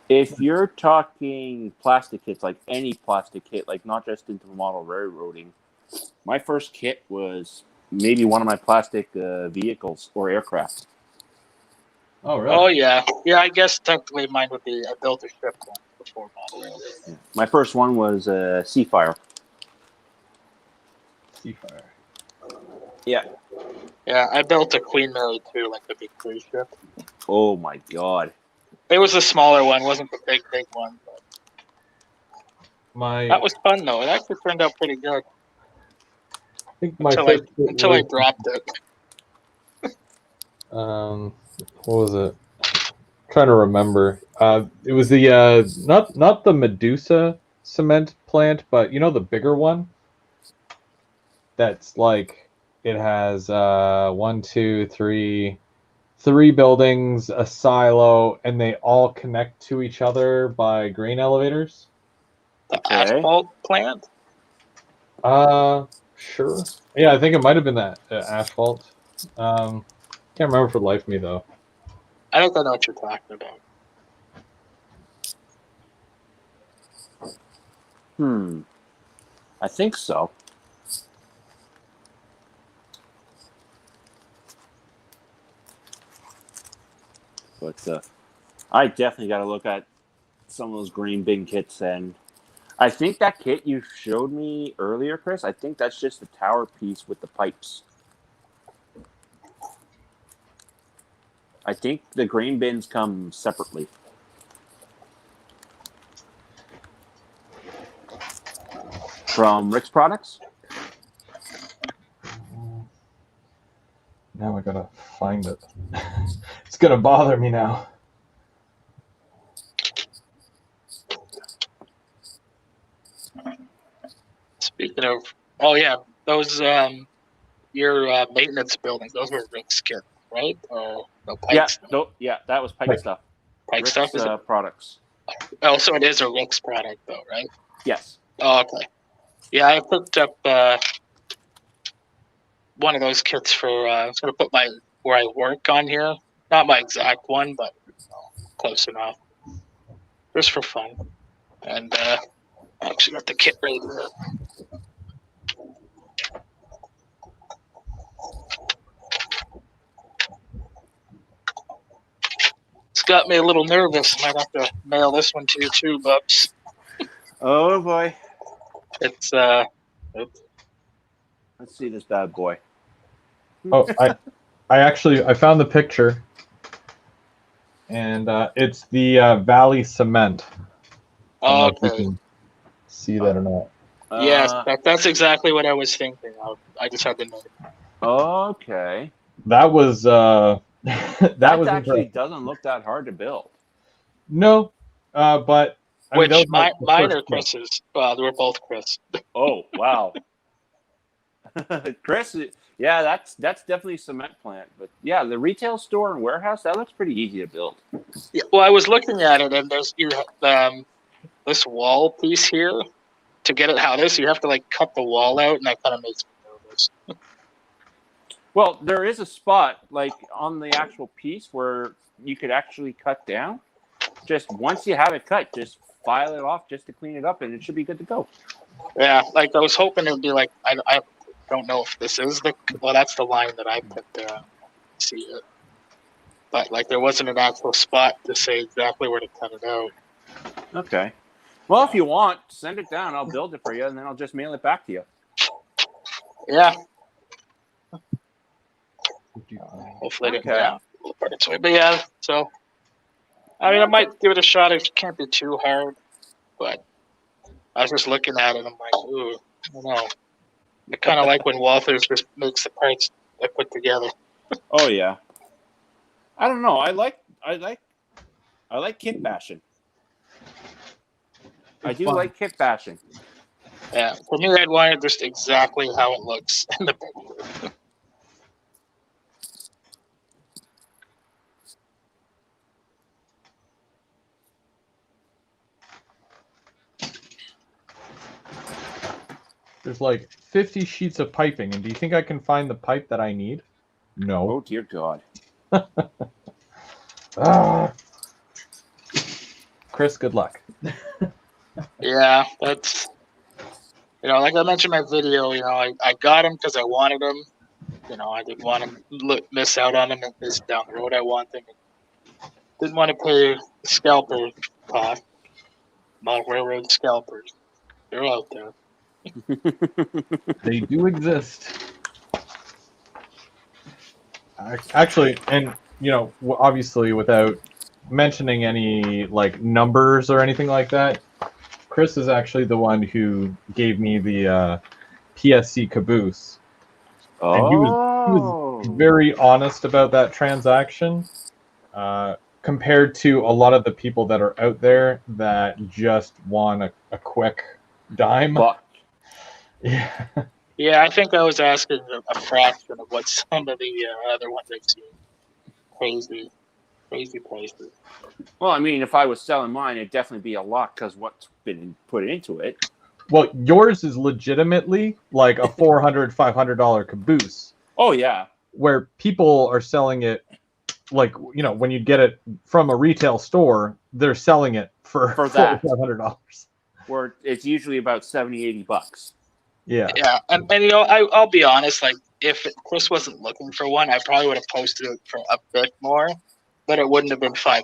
If you're talking plastic kits, like any plastic kit, like not just into model railroading, my first kit was maybe one of my plastic vehicles or aircraft. Oh, really? Oh, yeah. Yeah, I guess technically mine would be, I built a ship one before model railroading. Yeah. My first one was a Seafire. Seafire. Yeah. Yeah, I built a Queen Mary too, like the big cruise ship. Oh my god. It was a smaller one, wasn't the big one. But My that was fun though. It actually turned out pretty good I think my until I favorite dropped it. what was it? Trying to remember. It was the not the Medusa cement plant, but you know the bigger one. That's like it has three buildings, a silo, and they all connect to each other by grain elevators. The Okay. asphalt plant? Sure. Yeah, I think it might have been that asphalt. Can't remember for the life of me though. I think I know what you're talking about. I think so. But I definitely got to look at some of those green bin kits. And I think that kit you showed me earlier, Chris, I think that's just the tower piece with the pipes. I think the grain bins come separately. From Rick's Products? Now I gotta find it. It's gonna bother me now. Speaking of, oh yeah, those your maintenance buildings, those were Rick's kit, right? Or no, Pike stuff. That was Pike stuff. Pike Rick's stuff is it? products. Oh, so it is a Rick's product though, right? Yes. Oh, okay. Yeah, I picked up one of those kits for. I was gonna put my where I work on here. Not my exact one, but close enough. Just for fun. And I actually got the kit right here. It's got me a little nervous. Might have to mail this one to you too, Bubs. Oh boy. It's Let's see this bad boy. Oh, I found the picture, and it's the Valley Cement. I don't know if you can see that or not. Yes, that's exactly what I was thinking of. I just had to know. Okay. That was that was actually impressive. doesn't look that hard to build. No, but I Which mean, that was mine or Chris's? Well, they were both Chris. Oh wow. Chris, yeah, that's definitely a cement plant. But yeah, the retail store and warehouse, that looks pretty easy to build. Yeah, well, I was looking at it, and there's this wall piece here. To get it how it is, you have to like cut the wall out, and that kind of makes me nervous. Well, there is a spot like on the actual piece where you could actually cut down. Just once you have it cut, just file it off just to clean it up, and it should be good to go. Yeah, like I was hoping it would be like I don't know if this is that's the line that I put there. I don't see it, but like there wasn't an actual spot to say exactly where to cut it out. Okay. Well, if you want, send it down. I'll build it for you, and then I'll just mail it back to you. Yeah. Hopefully, Okay. yeah. But yeah, so I mean, I might give it a shot. It can't be too hard, but I was just looking at it. I'm like, ooh, I don't know. I kind of like when Walters just makes the parts I put together. Oh yeah. I don't know. I like kit bashing. I do like kit bashing. Yeah, for me, I'd want it just exactly how it looks in the picture. There's like 50 sheets of piping, and do you think I can find the pipe that I need? No. Oh dear God. Chris, good luck. Yeah, that's like I mentioned in my video. I got him because I wanted him. I didn't want to miss out on him because down the road I want them. Didn't want to pay the scalper cost. Railroad scalpers, they're out there. They do exist. Actually, and obviously, without mentioning any like numbers or anything like that, Chris is actually the one who gave me the PSC caboose, and he was very honest about that transaction. Compared to a lot of the people that are out there that just want a quick dime. Buck. Yeah. Yeah, I think I was asking a fraction of what some of the other ones I've seen. Crazy prices. Well, I mean, if I was selling mine, it'd definitely be a lot because what's been put into it. Well, yours is legitimately like a $400, $500 caboose. Oh yeah. Where people are selling it, like when you get it from a retail store, they're selling it for that $500. Where it's usually about $70-$80. Yeah. Yeah, and I'll be honest. Like, if Chris wasn't looking for one, I probably would have posted it for a bit more, but it wouldn't have been $500.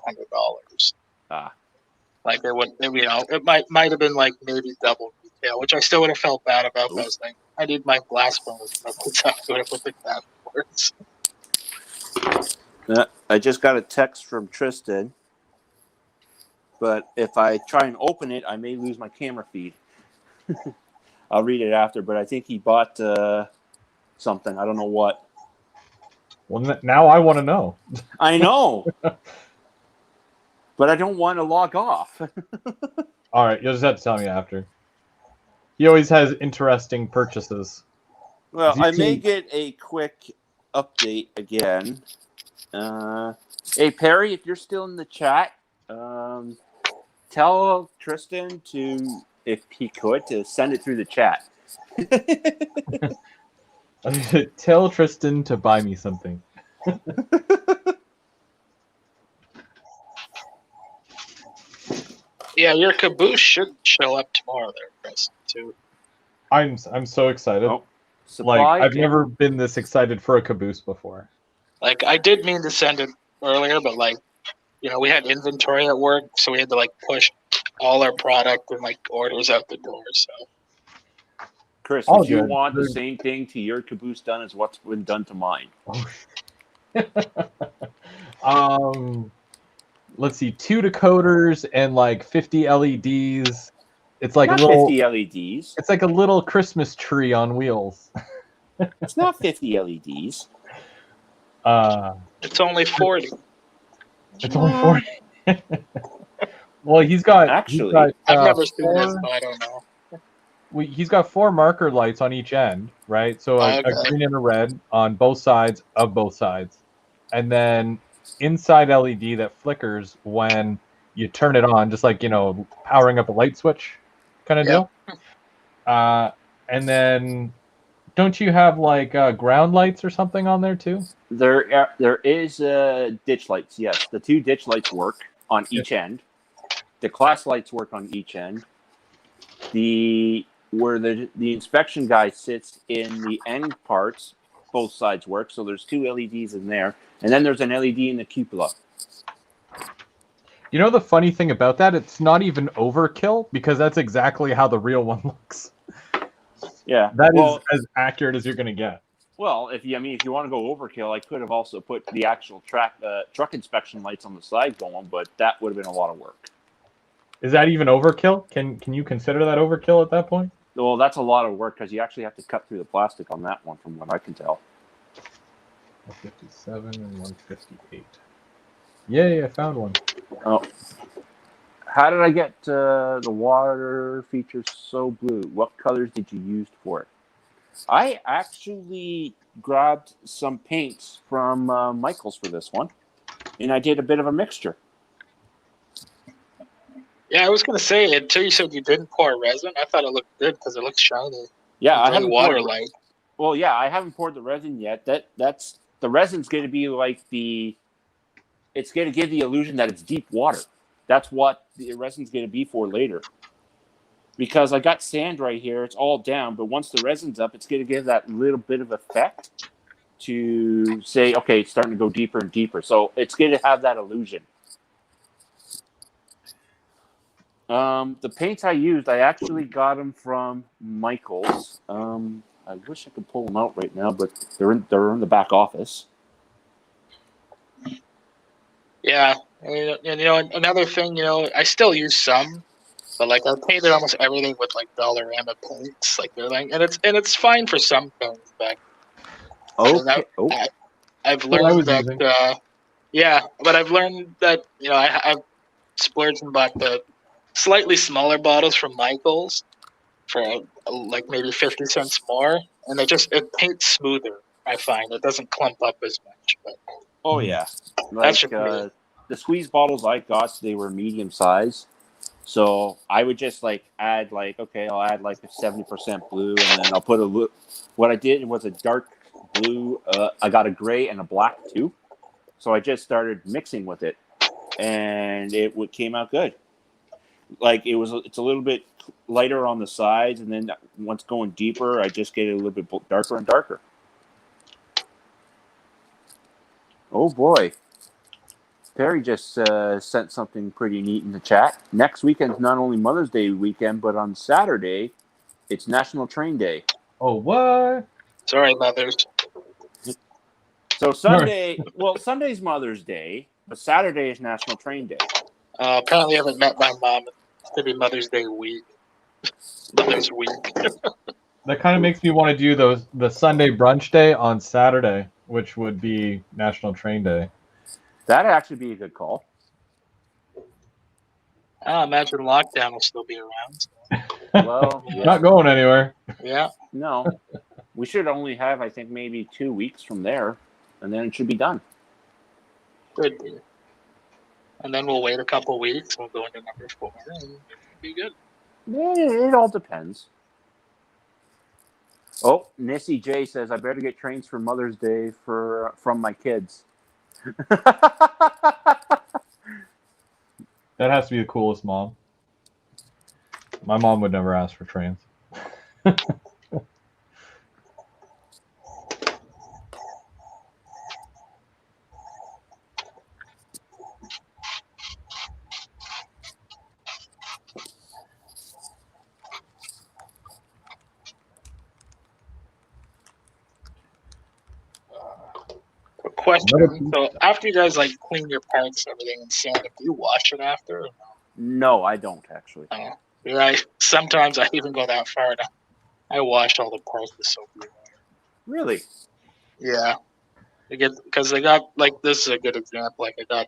Like it might have been like maybe double retail, which I still would have felt bad about. I was like, I need my glass bonus. I would have put the cash words. I just got a text from Tristan, but if I try and open it, I may lose my camera feed. I'll read it after, but I think he bought something. I don't know what. Well, now I want to know. I know. But I don't want to log off. All right, you'll just have to tell me after. He always has interesting purchases. Well, I may get a quick update again. Hey, Perry, if you're still in the chat, tell Tristan to, if he could, to send it through the chat. Tell Tristan to buy me something. Yeah, your caboose should show up tomorrow there, Chris, too. I'm so excited. I've never been this excited for a caboose before. Like, I did mean to send it earlier, but we had inventory at work, so we had to push all our product and orders out the door. So, Chris, would you want the same thing to your caboose done as what's been done to mine? Let's see, 2 decoders and 50 LEDs. It's like not a little 50 LEDs. It's like a little Christmas tree on wheels. It's not 50 LEDs. It's only 40. It's only 40. Well, he's got I've never seen this, so I don't know. He's got 4 marker lights on each end, right? So a green and a red on both sides of both sides, and then inside LED that flickers when you turn it on, just like powering up a light switch kind of deal. And then don't you have ground lights or something on there too? There is ditch lights. Yes, the 2 ditch lights work on each end. The class lights work on each end. Where the inspection guy sits in the end parts, both sides work. So there's 2 LEDs in there, and then there's an LED in the cupola. You know the funny thing about that? It's not even overkill because that's exactly how the real one looks. Yeah, that is as accurate as you're going to get. Well, if you want to go overkill, I could have also put the actual truck inspection lights on the side going, but that would have been a lot of work. Is that even overkill? Can you consider that overkill at that point? Well, that's a lot of work because you actually have to cut through the plastic on that one, from what I can tell. 157 and 158. Yay, I found one. Oh. How did I get the water feature so blue? What colors did you use for it? I actually grabbed some paints from Michael's for this one, and I did a bit of a mixture. Yeah, I was going to say, until you said you didn't pour resin, I thought it looked good because it looks shiny. Yeah, I haven't water light. Well, yeah, I haven't poured the resin yet. That's the resin's going to be it's going to give the illusion that it's deep water. That's what the resin's going to be for later. Because I got sand right here, it's all down, but once the resin's up, it's going to give that little bit of effect to say, okay, it's starting to go deeper and deeper. So it's going to have that illusion. The paints I used, I actually got them from Michael's. I wish I could pull them out right now, but they're in the back office. Yeah, and another thing, I still use some, but like I painted almost everything with like Dollarama paints, like they're like, and it's fine for some things, but I mean, Okay. Oh, I've What I learned was that, using. yeah, but I've learned that I've splurged and bought the slightly smaller bottles from Michaels for like maybe 50 cents more, and it paints smoother. I find it doesn't clump up as much, but oh yeah. that's Like just me. the squeeze bottles I got, they were medium size. So I would just add okay, I'll add like a 70% blue, and then I'll put what I did was a dark blue. I got a gray and a black too. So I just started mixing with it, and it came out good. Like it's a little bit lighter on the sides, and then once going deeper, I just get it a little bit darker and darker. Oh boy. Perry just sent something pretty neat in the chat. Next weekend's not only Mother's Day weekend, but on Saturday, it's National Train Day. Oh, what? Sorry, mothers. So Sunday's Mother's Day, but Saturday is National Train Day. Apparently, I haven't met my mom. It's gonna be Mother's Day week. Mother's week. That kind of makes me want to do the Sunday brunch day on Saturday, which would be National Train Day. That'd actually be a good call. I imagine lockdown will still be around. So. Well, yeah. Not going anywhere. Yeah. No. We should only have, I think, maybe 2 weeks from there, and then it should be done. Could be. And then we'll wait a couple weeks. We'll go into number 4, and it should be good. It all depends. Oh, Nissy J says I better get trains for Mother's Day from my kids. That has to be the coolest mom. My mom would never ask for trains. Question. So after you guys clean your parts and everything and sand it, do you wash it after? Or no, I don't actually. Yeah, sometimes I even go that far. I wash all the parts with soap and water. Really? Yeah. Because I got this is a good example. I got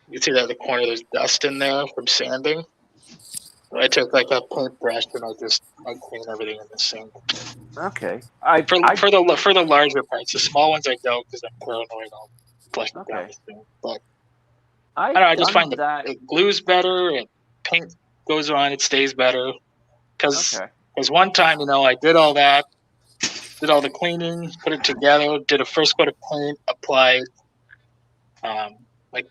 you see that in the corner there's dust in there from sanding. So I took a paintbrush and I clean everything in the sink. Okay. For the larger parts, the small ones I don't because I'm paranoid. I'll flush it down the sink. But I don't know. I just find that it glues better. And paint goes on. It stays better. Because one time, I did all that, did all the cleaning, put it together, did a first coat of paint, applied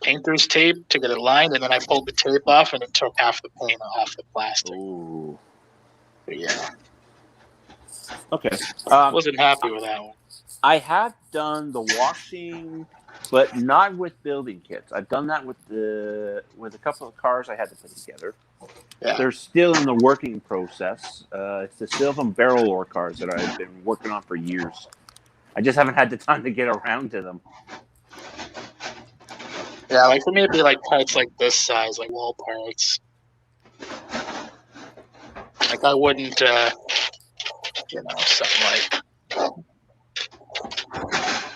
painter's tape to get it lined, and then I pulled the tape off, and it took half the paint off the plastic. Ooh. But yeah. Okay. Wasn't happy with that one. I have done the washing, but not with building kits. I've done that with a couple of cars I had to put together. Yeah. They're still in the working process. It's the Sylvan barrel ore cars that I've been working on for years. I just haven't had the time to get around to them. Yeah, for me it'd be parts like this size, wall parts. I wouldn't,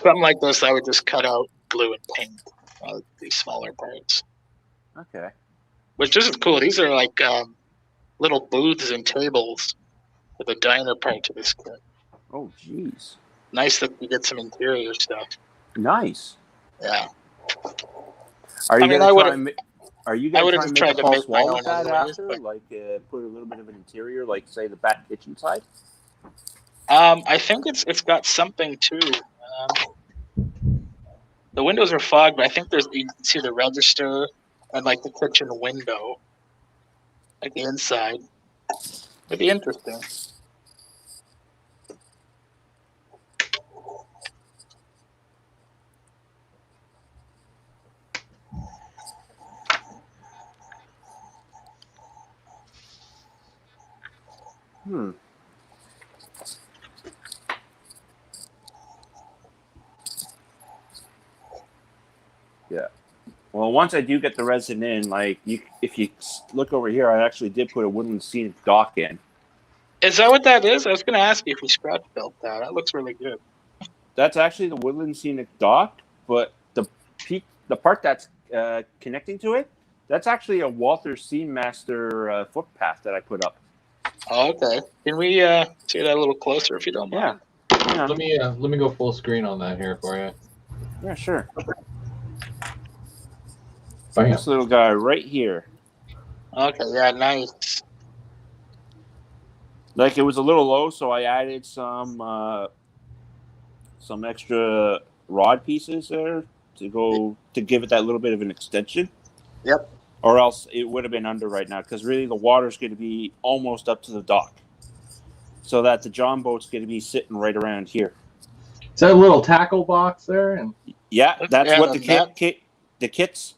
something like this. I would just cut out, glue, and paint these smaller parts. Okay. Which is cool. These are little booths and tables for the diner part to this kit. Oh, jeez. Nice that you get some interior stuff. Nice. Yeah. Are you going to try and make a false wall with that after? Put a little bit of an interior, say the back kitchen side? I think it's got something too. The windows are fogged, but I think you can see the register and the kitchen window, the inside. It'd be interesting. Hmm. Yeah. Well, once I do get the resin in, like if you look over here, I actually did put a woodland scenic dock in. Is that what that is? I was going to ask you if you scratch built that. That looks really good. That's actually the woodland scenic dock, but the part that's connecting to it, that's actually a Walther Seamaster footpath that I put up. Oh, okay. Can we see that a little closer if you don't mind? Yeah. Let me go full screen on that here for you. Yeah, sure. Bam. This little guy right here. Okay, yeah, nice. Like, it was a little low, so I added some extra rod pieces there to give it that little bit of an extension. Yep. Or else it would have been under right now, because really the water's going to be almost up to the dock, so that the John boat's going to be sitting right around here. Is that a little tackle box there? And Yeah, that's Yeah, what the that- kits.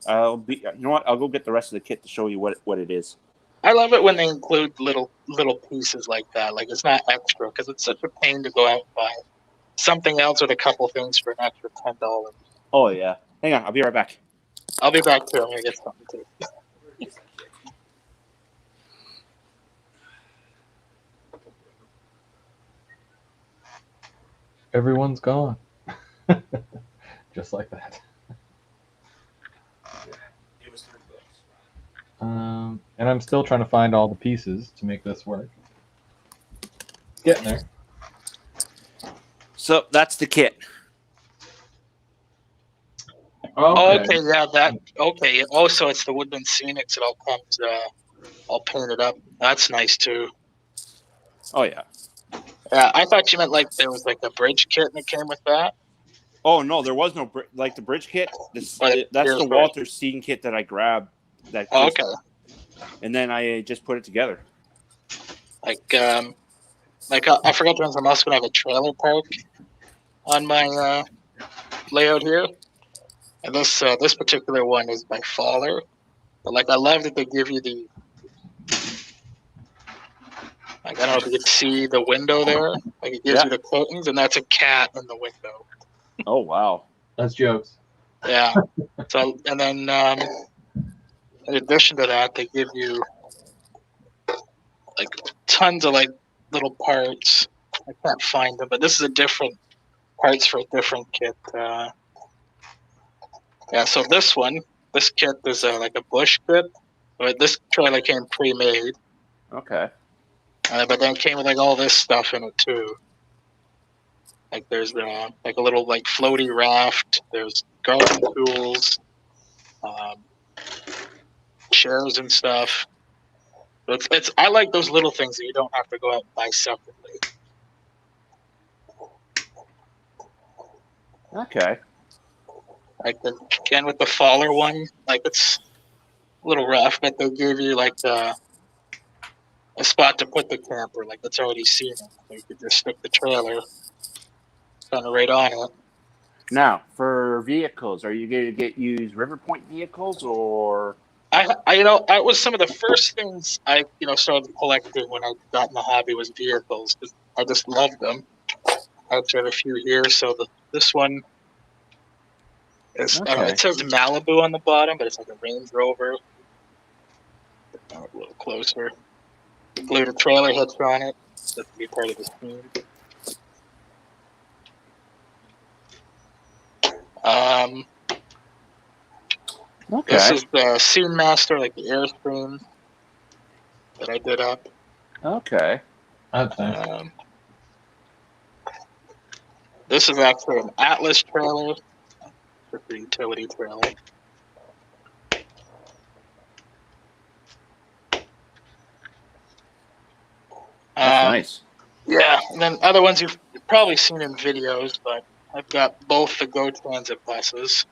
I'll be. You know what? I'll go get the rest of the kit to show you what it is. I love it when they include little pieces like that. Like, it's not extra, because it's such a pain to go out and buy something else with a couple things for an extra $10. Oh yeah. Hang on, I'll be right back. I'll be back too. I'm gonna get something too. everyone's gone. Just like that. And I'm still trying to find all the pieces to make this work. It's getting there. So that's the kit. Okay, yeah, that. Okay, oh, so it's the Woodland Scenics. It all comes all painted up. That's nice too. Oh yeah. Yeah, I thought you meant like there was like a bridge kit and it came with that. Oh no, there was no like the bridge kit. That's the Walther scene kit that I grabbed. Okay. And then I just put it together. I forgot to mention I'm also gonna have a trailer park on my layout here, and this particular one is by Faller. But like, I love that they give you the, like, I don't know if you can see the window there. Like, it gives you the curtains, and that's a cat in the window. Oh wow, that's jokes. Yeah. So, and then in addition to that, they give you like tons of like little parts. I can't find them, but this is a different parts for a different kit. Yeah, so this kit is like a bush kit, but this trailer came pre-made. Okay. But then it came with like all this stuff in it too. Like there's like a little like floaty raft. There's garden tools, chairs and stuff. It's I like those little things that you don't have to go out and buy separately. Okay. Like again with the Faller one, like it's a little rough, but they give you like a spot to put the camper, like it's already seen it. So you could just stick the trailer kind of right on it. Now, for vehicles, are you going to use River Point vehicles or? That was some of the first things I started collecting when I got in the hobby was vehicles. I just loved them. I actually have a few here. So this one is it says Malibu on the bottom, but it's like a Range Rover. A little closer. Glued a trailer hitch on it. Just to be part of the scene. This is the Scene Master, like the Airstream that I did up. Okay. That's nice. This is actually an Atlas trailer. It's a utility trailer. That's nice. Yeah, and then other ones you've probably seen in videos, but I've got both the Go Transit buses.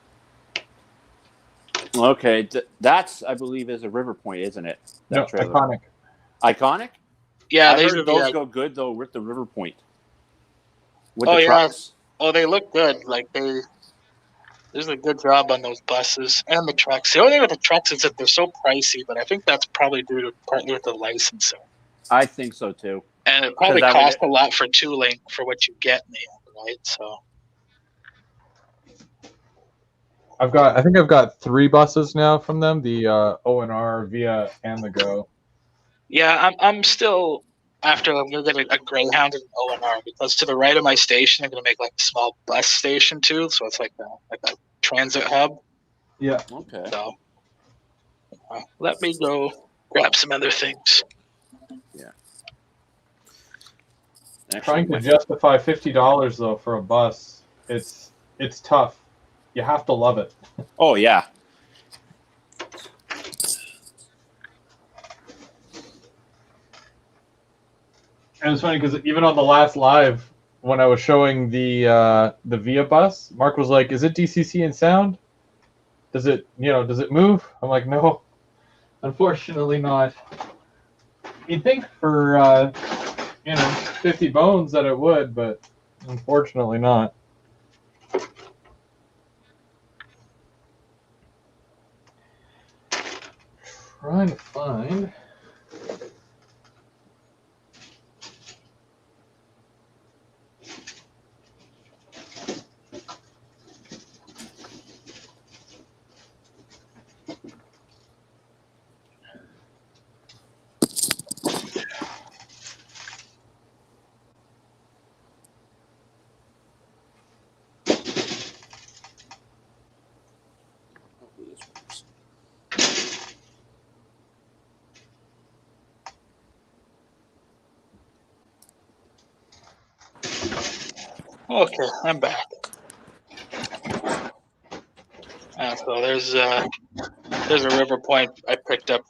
Okay, that's, I believe, is a River Point, isn't it? No, Iconic. Iconic? Yeah, I heard those go good though with the River Point. With the trucks. Oh, they look good. Like there's a good job on those buses and the trucks. The only thing with the trucks is that they're so pricey, but I think that's probably due to partly with the licensing. I think so too. And it probably 'Cause that would- costs a lot for tooling for what you get in the end, right? So I think I've got 3 buses now from them: the O&R, Via, and the Go. yeah, I'm still after I'm gonna get a Greyhound and an O&R, because to the right of my station I'm gonna make like a small bus station too, so it's like a transit hub. Yeah. Okay. So let me go grab some other things. Trying to justify $50 though for a bus, it's tough. You have to love it. Oh yeah. And it's funny because even on the last live, when I was showing the Via bus, Mark was like, "Is it DCC and sound? Does it move?" I'm like, "No, unfortunately not." You'd think for 50 bones that it would, but unfortunately not. Trying to find. Okay, I'm back. So there's a River Point I picked up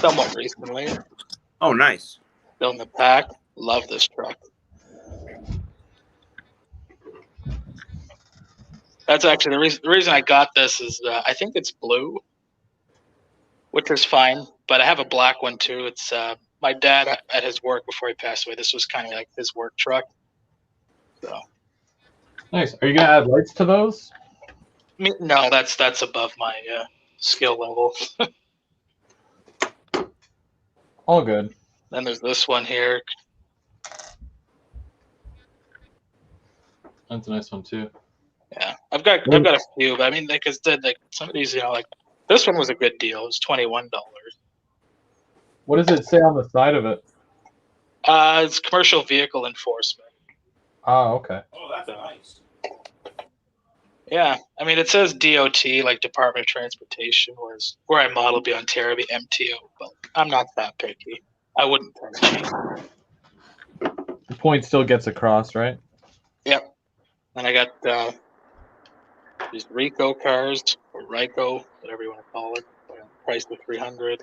somewhat recently. Oh, nice. Still in the pack. Love this truck. That's actually the reason I got this is I think it's blue, which is fine, but I have a black one too. It's my dad at his work before he passed away. This was kind of like his work truck. So Nice. Are you gonna add lights to those? no, that's above my skill level. All good. Then there's this one here. That's a nice one too. Yeah, I've got a few, but I mean, like I said, like some of these, like this one was a good deal. It was $21. What does it say on the side of it? It's commercial vehicle enforcement. Ah, okay. Oh, that's nice. Yeah, I mean, it says DOT, like Department of Transportation, whereas where I model be Ontario, be MTO, but I'm not that picky. I wouldn't touch it. The point still gets across, right? Yep. And I got these Rico cars, or Ryco, whatever you want to call it, priced at $300.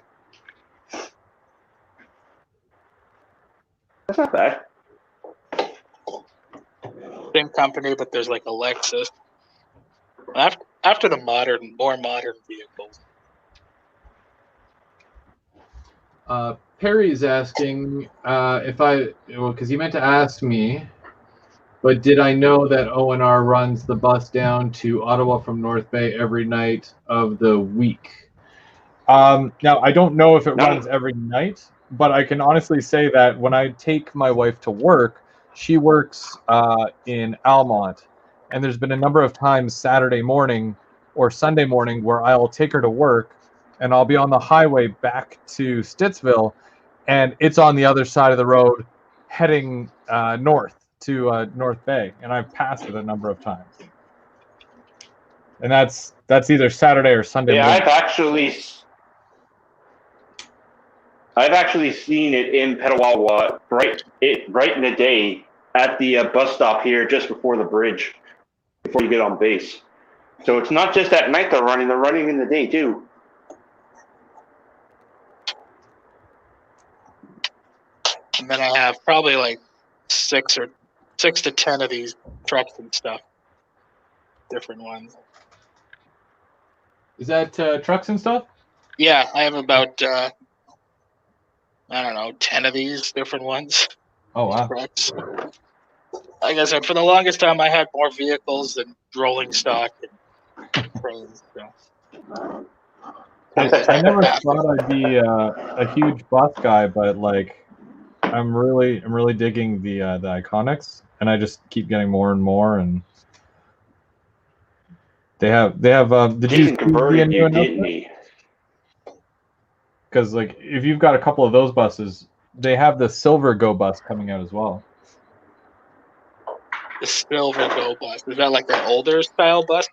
That's not bad. Same company, but there's like a Lexus. After the more modern vehicles. Perry's asking because he meant to ask me, but did I know that O&R runs the bus down to Ottawa from North Bay every night of the week? Now, I don't know if it runs every night, but I can honestly say that when I take my wife to work, she works in Almont, and there's been a number of times Saturday morning or Sunday morning where I'll take her to work, and I'll be on the highway back to Stittsville, and it's on the other side of the road heading north to North Bay, and I've passed it a number of times. And that's either Saturday or Sunday morning. I've actually seen it in Petawawa right in the day at the bus stop here just before the bridge, before you get on base. So it's not just at night they're running in the day too. And then I have probably like 6 to 10 of these trucks and stuff. Different ones. Is that trucks and stuff? Yeah, I have about, I don't know, 10 of these different ones. Oh, wow. Trucks. Like I said, for the longest time, I had more vehicles than rolling stock and cranes. So. I never thought I'd be a huge bus guy, but like I'm really digging the Iconics, and I just keep getting more and more. And they have did He you even see the converted new you, didn't announcement? he? Because like if you've got a couple of those buses, they have the Silver Go bus coming out as well. The Silver Go bus. Is that like an older style bus?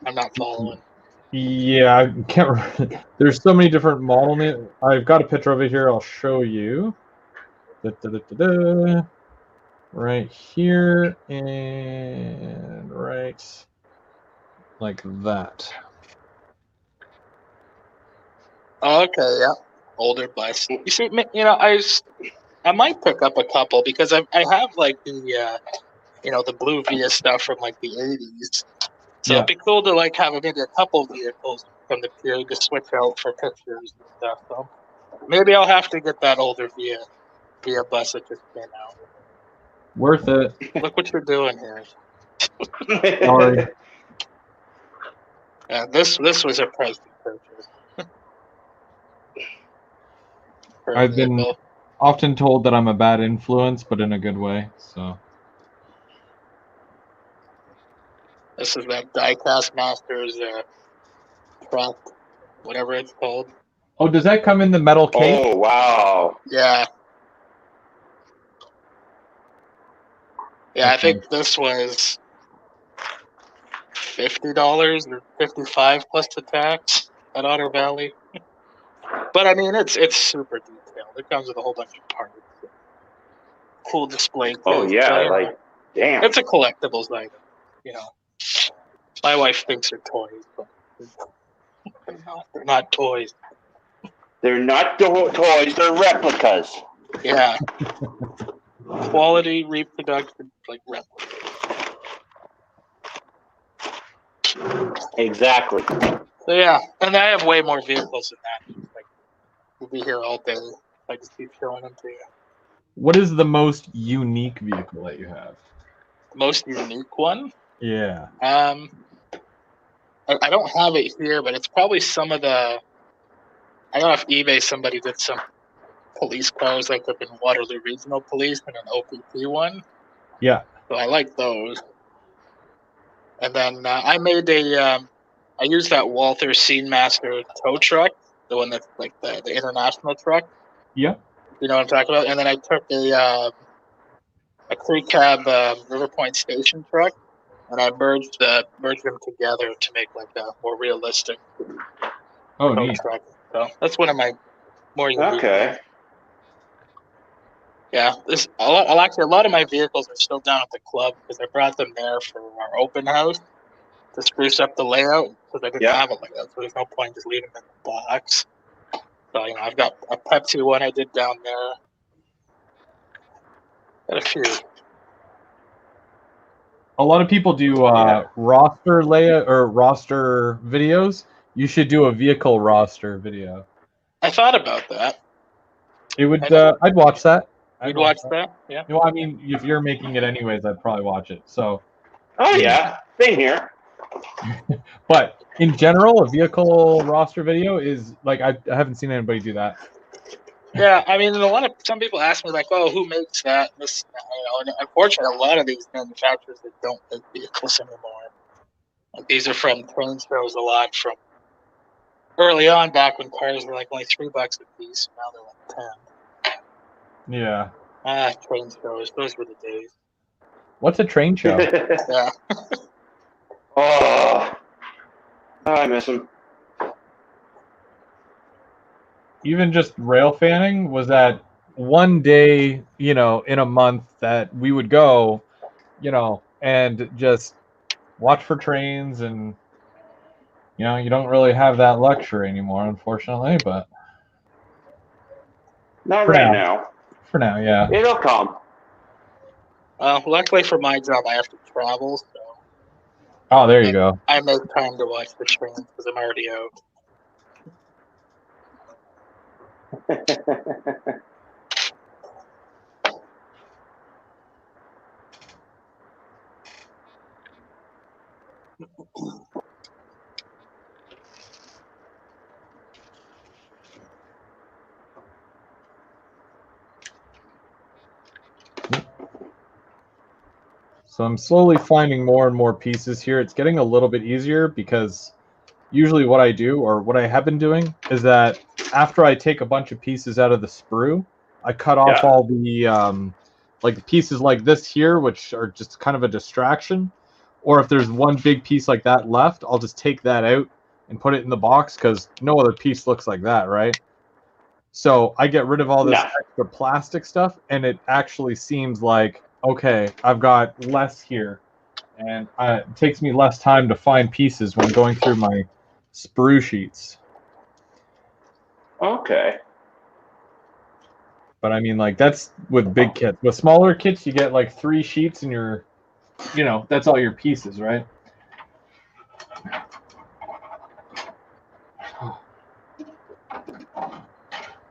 I'm not following. Yeah, I can't remember. There's so many different model names. I've got a picture of it here. I'll show you. Da-da-da-da-da. Right here and right like that. Oh, okay, yeah. Older bus. You see, I might pick up a couple because I have like the blue Via stuff from like the 80s. So Yeah. it'd be cool to like have maybe a couple vehicles from the period to switch out for pictures and stuff. So maybe I'll have to get that older Via bus that just came out. Worth it. Look what you're doing here. Sorry. Yeah, this was a pricey purchase. For a I've been vehicle. often told that I'm a bad influence, but in a good way. So This is that Diecast Masters truck, whatever it's called. oh, does that come in the metal case? Oh, wow. Yeah. Yeah, I That's think nice. this was $50 or $55 plus the tax at Otter Valley. But I mean, it's super detailed. It comes with a whole bunch of parts, cool display case. Oh, yeah, So, like, damn. it's a collectibles item. My wife thinks they're toys, but they're not toys. They're not toys, they're replicas. Yeah, quality reproduction, like replica. Exactly. So yeah, and I have way more vehicles than that. Like, we'll be here all day. I just keep showing them to you. What is the most unique vehicle that you have? Most unique one? Yeah. I don't have it here, but it's probably some of the. I don't know if eBay somebody did some police cars like up in Waterloo Regional Police and an OPP one. Yeah. So I like those. And then I made I used that Walther Scene Master tow truck, the one that's like the international truck. Yeah. You know what I'm talking about? And then I took a crew cab River Point station truck, and I merged them together to make like a more realistic Oh, tow neat. truck. So that's one of my more unique Okay. ones. Yeah, a lot of my vehicles are still down at the club because I brought them there for our open house to spruce up the layout because I didn't Yeah. have a layout, so there's no point just leaving them in the box. So I've got a Pepsi one I did down there. Got a few. A lot of people do roster layout or roster videos. You should do a vehicle roster video. I thought about that. It would. I- I'd watch that. You'd watch that? Yeah. No, I mean, if you're making it anyways, I'd probably watch it. So, Oh, yeah. Same here. but in general, a vehicle roster video is like I haven't seen anybody do that. Yeah, I mean, some people ask me like, "Oh, who makes that?" This, and unfortunately, a lot of these manufacturers that don't make vehicles anymore. Like these are from train shows a lot from early on, back when cars were like only $3 a piece. Now they're like 10. Yeah. Train shows. Those were the days. What's a train show? Yeah. Oh, I miss them. Even just rail fanning was that one day, in a month that we would go, and just watch for trains, and you don't really have that luxury anymore, unfortunately, but Not for right now. now. For now, yeah. It'll come. Luckily for my job, I have to travel, so Oh, there you go. I make time to watch the trains because I'm already out. So I'm slowly finding more and more pieces here. It's getting a little bit easier because usually what I do, or what I have been doing, is that after I take a bunch of pieces out of the sprue, I cut off all the like the pieces like this here, which are just kind of a distraction. Or if there's one big piece like that left, I'll just take that out and put it in the box because no other piece looks like that, right? So I get rid of all this extra plastic stuff, and it actually seems like, okay, I've got less here. And it takes me less time to find pieces when going through my sprue sheets. Okay. But I mean, like, that's with big kits. With smaller kits, you get like 3 sheets and you're, you know, that's all your pieces, right?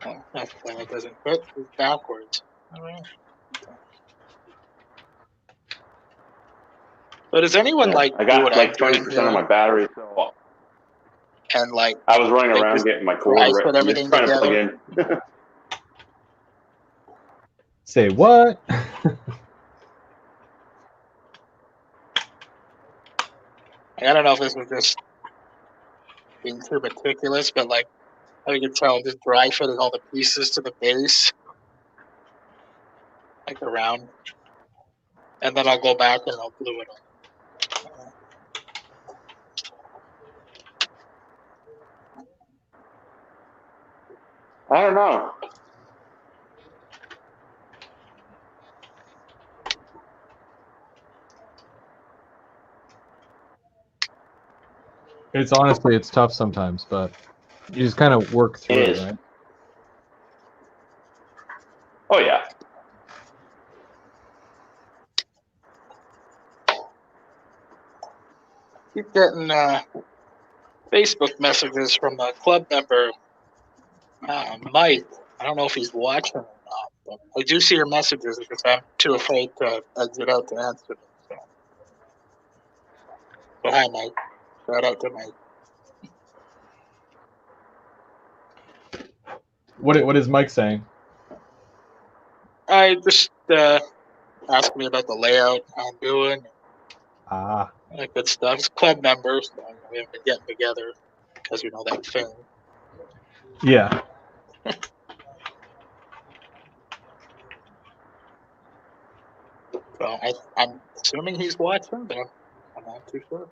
Oh, that's why it doesn't fit. It's backwards. All right. But does anyone like I do got what like I'm 20% doing of my battery, so and like I was running they around just getting my try cord to put right, just everything trying to plug together? in. Say what? I don't know if this was just being too meticulous, but like how you can tell, I'm just dry fitting all the pieces to the base, like around, and then I'll go back and I'll glue it on. I don't know. It's honestly, it's tough sometimes, but you just kind of work through It it, is. right? Oh yeah. Keep getting Facebook messages from a club member, Mike. I don't know if he's watching or not, but I do see your messages because I'm too afraid to exit out to answer them. So hi, Mike. Shout out to Mike. What is Mike saying? I just asked me about the layout, how I'm doing, Ah, that good stuff. It's club members. So we have been getting together because you know that thing. yeah. So I'm assuming he's watching, but I'm not too sure.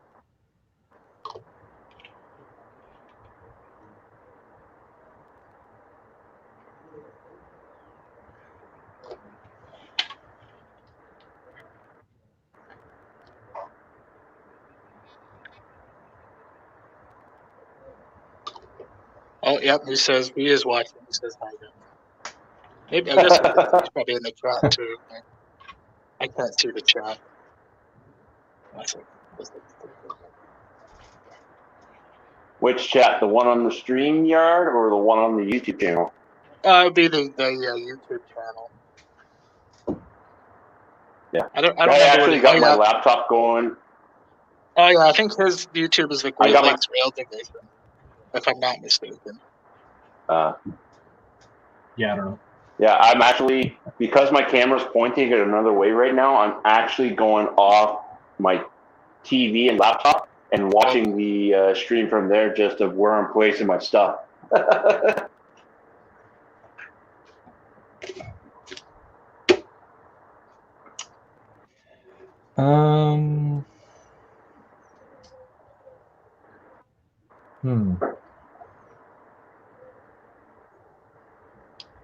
Oh, yep. He says he is watching. He says hi. Maybe I guess he's probably in the chat too. I can't see the chat. Which chat? The one on the stream yard or the one on the YouTube channel? It would be the YouTube channel. Yeah. I don't I remember actually got my laptop going. Oh yeah, I think his YouTube is the Great got my- Lakes Rail Division, if I'm not mistaken. Yeah, I don't know. Yeah, I'm actually, because my camera's pointing it another way right now, I'm actually going off my TV and laptop and watching the stream from there just of where I'm placing my stuff.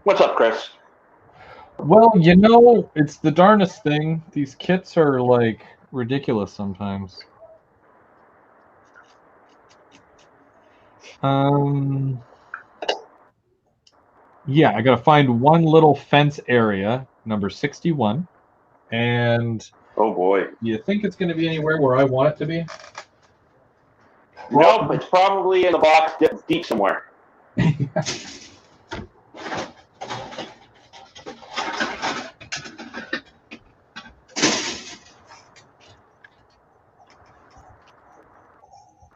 What's up, Chris? Well, you know, it's the darnest thing. These kits are like ridiculous sometimes. Yeah, I gotta find one little fence area, number 61, and Oh boy. you think it's gonna be anywhere where I want it to be? Nope, it's probably in the box deep somewhere.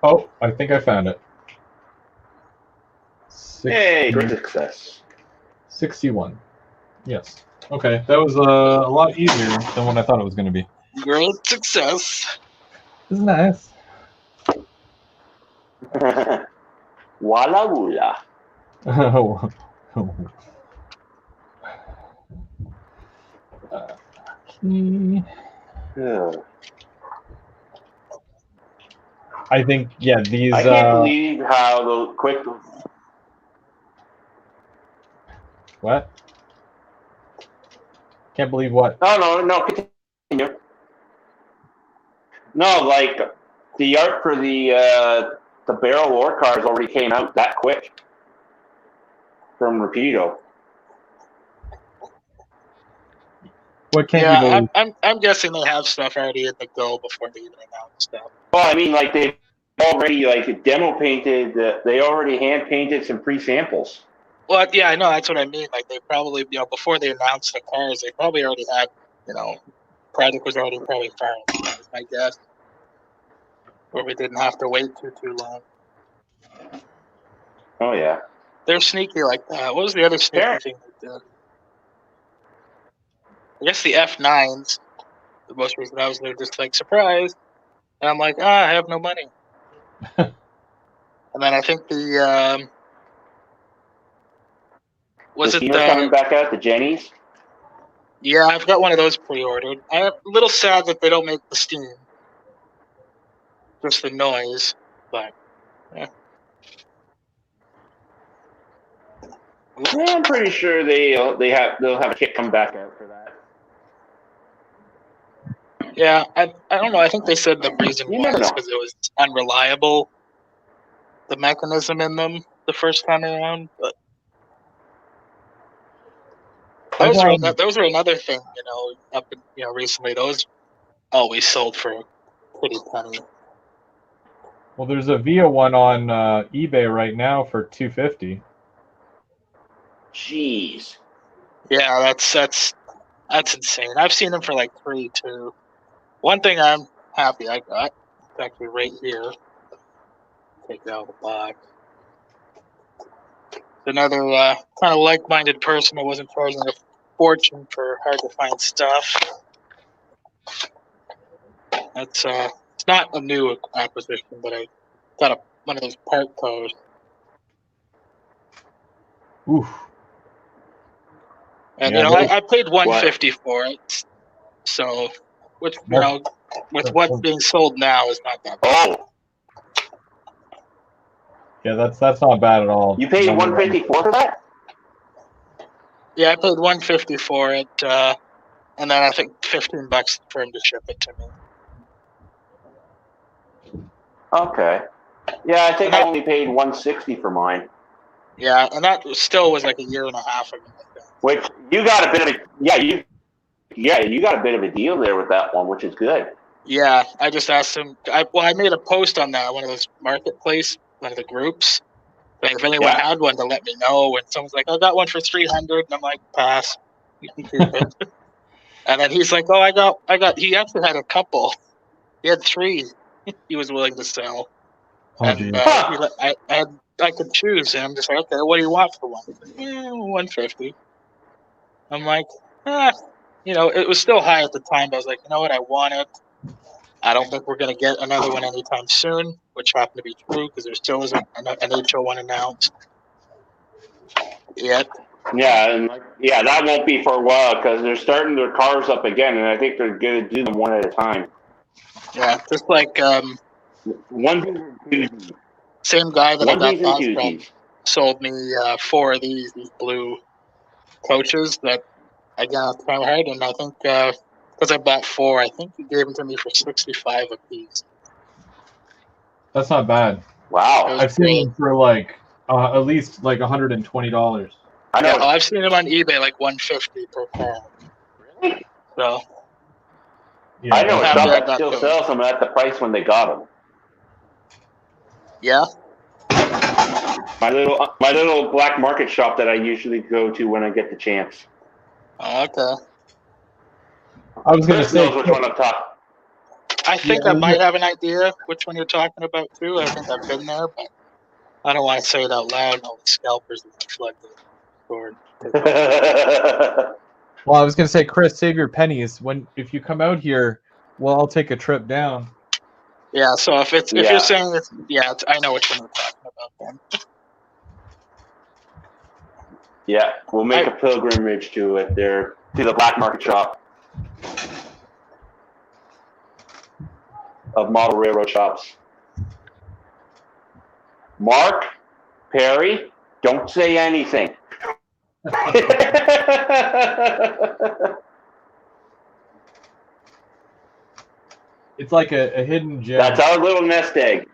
Oh, I think I found it. Hey, great success. 61. Yes. Okay, that was a lot easier than what I thought it was going to be. Great success. This is nice. Walla woola. Oh. Okay. Yeah. I think these. I can't believe how the quick. What? Can't believe what? No. Continue. No, like the art for the barrel ore cars already came out that quick from Rapido. What can't you Yeah, believe? I'm guessing they have stuff already in the go before they even announce stuff. Well, I mean, like they already demo painted. They already hand painted some pre samples. Well, yeah, I know that's what I mean. Like they probably, before they announced the cars, they probably already had, project was already probably fired. That's my guess. Where we didn't have to wait too long. Oh yeah. They're sneaky like that. What was the other sneaky Sure. thing they did? I guess the F9s, the most recent, I was there just like, surprise. And I'm like, I have no money. And then I think the, was the it Steamer coming back out, the Jennies? Yeah, I've got one of those pre-ordered. I'm a little sad that they don't make the steam. Just the noise, but yeah. Yeah, I'm pretty sure they'll have a kit come back out for that. Yeah, I don't know. I think they said the reason You was never know. because it was unreliable, the mechanism in them the first time around. But those were another thing, up recently. Those always sold for a pretty penny. Well, there's a Via one on eBay right now for $250. Jeez. Yeah, that's insane. I've seen them for like $3 too. One thing I'm happy I got, it's actually right here. Take it out of the box. Another kind of like-minded person who wasn't charging a fortune for hard-to-find stuff. That's it's not a new acquisition, but I got one of those part codes. Oof. And Yeah, I paid $150 for it. So, with what's being sold now is not that bad. Oh, yeah, that's not bad at all. you paid $154 for that? Yeah, I paid $150 for it, and then I think $15 for him to ship it to me. Okay. Yeah, I think I only paid $160 for mine. Yeah, and that still was like a year and a half ago. Which you got a bit of a you got a bit of a deal there with that one, which is good. Yeah, I just asked him. I made a post on that one of those marketplace, one of the groups. Like if anyone had one to let me know. And someone's like, "I got one for $300," and I'm like, "Pass, you can keep it." And then he's like, "Oh, I got." He actually had a couple. He had 3. He was willing to sell, and I could choose. And I'm just like, "Okay, what do you want for one?" He's like, $150. I'm like, it was still high at the time, but I was like, you know what, I want it. I don't think we're going to get another one anytime soon, which happened to be true because there still isn't an HO1 announced yet. Yeah, and that won't be for a while because they're starting their cars up again, and I think they're going to do them one at a time. Yeah, just like same guy that I got those from sold me 4 of these blue coaches that I got from hard, and I think because I bought 4, I think he gave them to me for $65 a piece. That's not bad. Wow, I've seen them for like at least like $120. I know. Yeah, I've seen them on eBay like $150 per car. Really? So. Yeah, I know a shop that still sells them at the price when they got them. Yeah. My little black market shop that I usually go to when I get the chance. Oh, okay. I was going to say which one I'm talking. I think I might have an idea which one you're talking about too. I think I've been there, but I don't want to say it out loud. And all the scalpers will flood the store. Well, I was going to say, Chris, save your pennies. If you come out here, Well, I'll take a trip down. Yeah, so if Yeah. you're saying it's I know which one you're talking about then. Yeah, we'll make a pilgrimage to it there, to the black market shop of model railroad shops. Mark, Perry, don't say anything. It's like a hidden gem. That's our little nest egg.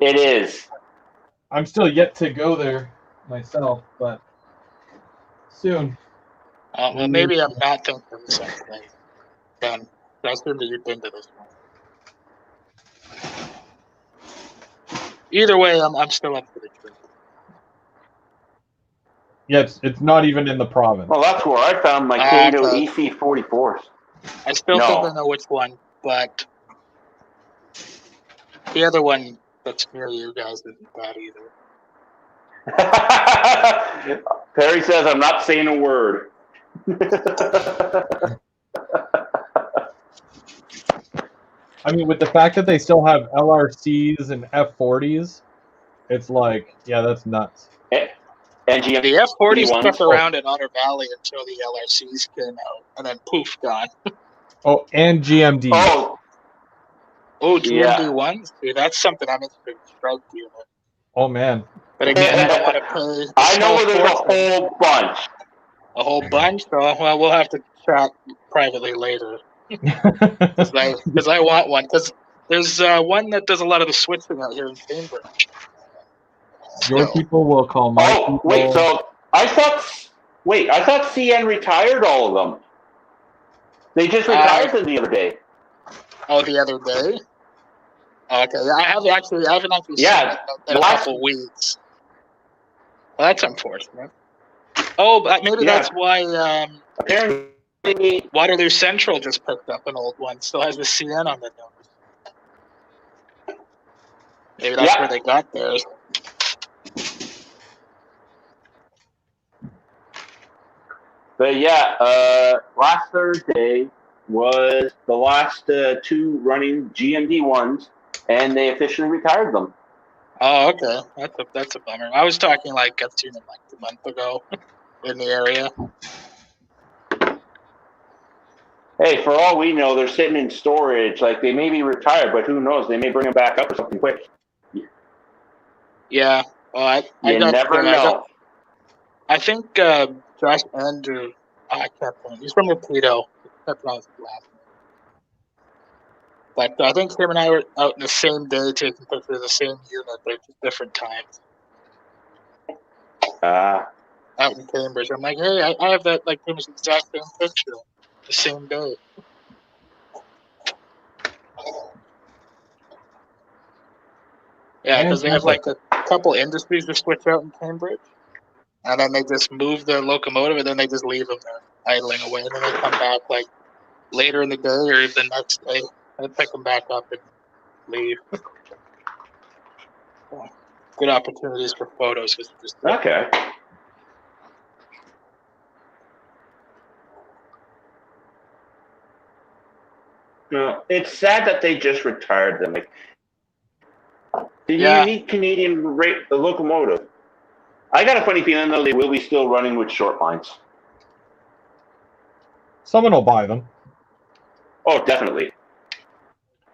It is. I'm still yet to go there myself, but soon. Well, maybe I'm not thinking of the same thing. Then I assume that you've been to this one. Either way, I'm still up for the trip. Yeah, it's not even in the province. Well, that's where I found my Kato EC44s. I still think I know which one, but the other one that's near you guys isn't bad either. Perry says I'm not saying a word. I mean, with the fact that they still have LRCs and F40s, it's like, yeah, that's nuts. And the F40s stuck around in Otter Valley until the LRCs came out, and then poof, gone. Oh, and GMD. Oh, GMD ones? Dude, that's something I'm interested in. Strike unit. Oh man. But again, I don't want to pay. I know where there's a whole bunch. A whole bunch? Oh, well, we'll have to chat privately later. Because I want one. Because there's one that does a lot of the switching out here in Cambridge. Your people will call my people. Wait, so I thought CN retired all of them. They just retired them the other day. Oh, the other day? Okay, I haven't actually seen it in a couple weeks. Well, that's unfortunate. Oh, but maybe that's why apparently Waterloo Central just picked up an old one. Still has the CN on the nose. Maybe that's where they got theirs. But last Thursday was the last two running GMD ones, and they officially retired them. Oh, okay. That's a bummer. I was talking like I've seen them like a month ago in the area. Hey, for all we know, they're sitting in storage. Like, they may be retired, but who knows? They may bring them back up or something quick. Yeah. Well, you never know. I think Josh Andrew, I can't remember. He's from Rapido. I can't pronounce his last name. But I think him and I were out in the same day taking pictures of the same unit, but at different times. Out in Cambridge. I'm like, hey, I have that like pretty much exact same picture. The same day. Yeah, because they have like a couple industries to switch out in Cambridge. And then they just move the locomotive and then they just leave them there idling away. And then they come back like later in the day or even the next day. And pick them back up and leave. Good opportunities for photos. Okay. No, it's sad that they just retired them. Like, the unique Canadian the locomotive. I got a funny feeling, though, they will be still running with short lines. Someone will buy them. Oh, definitely.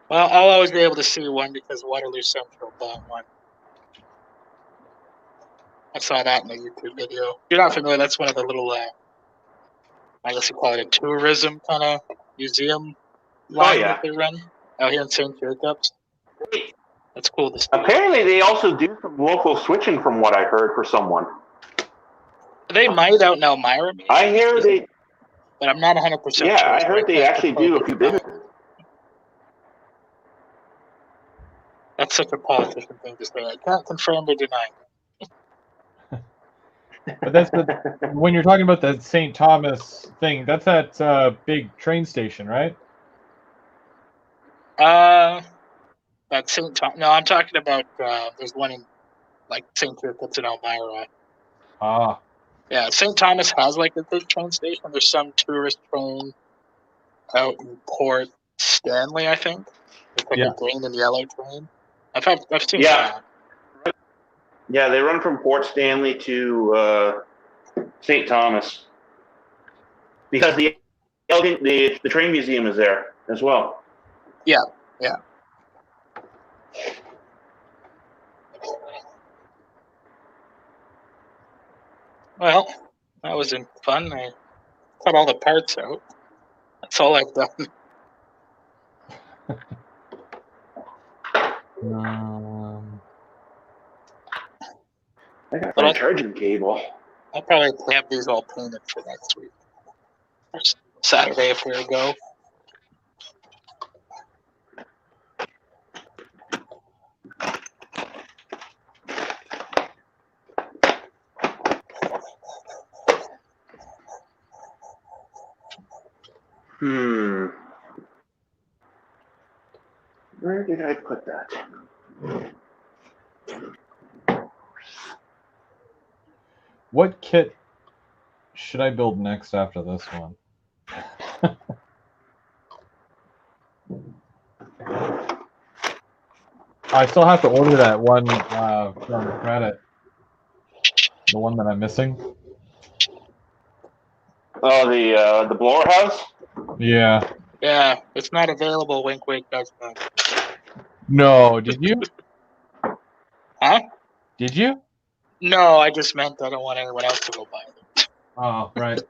Well, I'll always be able to see one because Waterloo Central bought one. I saw that in the YouTube video. If you're not familiar, that's one of the little, I guess you call it a tourism kind of museum line that they run out here in St. Jacobs. That's cool to see. Apparently, they also do some local switching, from what I heard, for someone. They might out in Elmira. Maybe. I hear they... But I'm not 100% sure. Yeah, I heard they actually do a few businesses. That's such a politician thing to say. I can't confirm or deny. But that's when you're talking about that St. Thomas thing, that's that big train station, right? That St. Thomas. No, I'm talking about there's one in like St. Jacobs in Elmira. Yeah, St. Thomas has like a big train station. There's some tourist train out in Port Stanley, I think. It's like Yeah. a green and yellow train. I've seen Yeah. that. Yeah, they run from Port Stanley to St. Thomas because the train museum is there as well. Yeah. Well, that was fun. I cut all the parts out. That's all I've done. I gotta find a charging cable. I'll probably have these all painted for next week. Or Saturday if we go. Where did I put that? What kit should I build next after this one? I still have to order that one from Reddit. The one that I'm missing. Oh, the blower house? Yeah. Yeah, it's not available. Wink, wink. That's not. No, did you? Huh? Did you? No, I just meant I don't want anyone else to go buy it. Oh, right.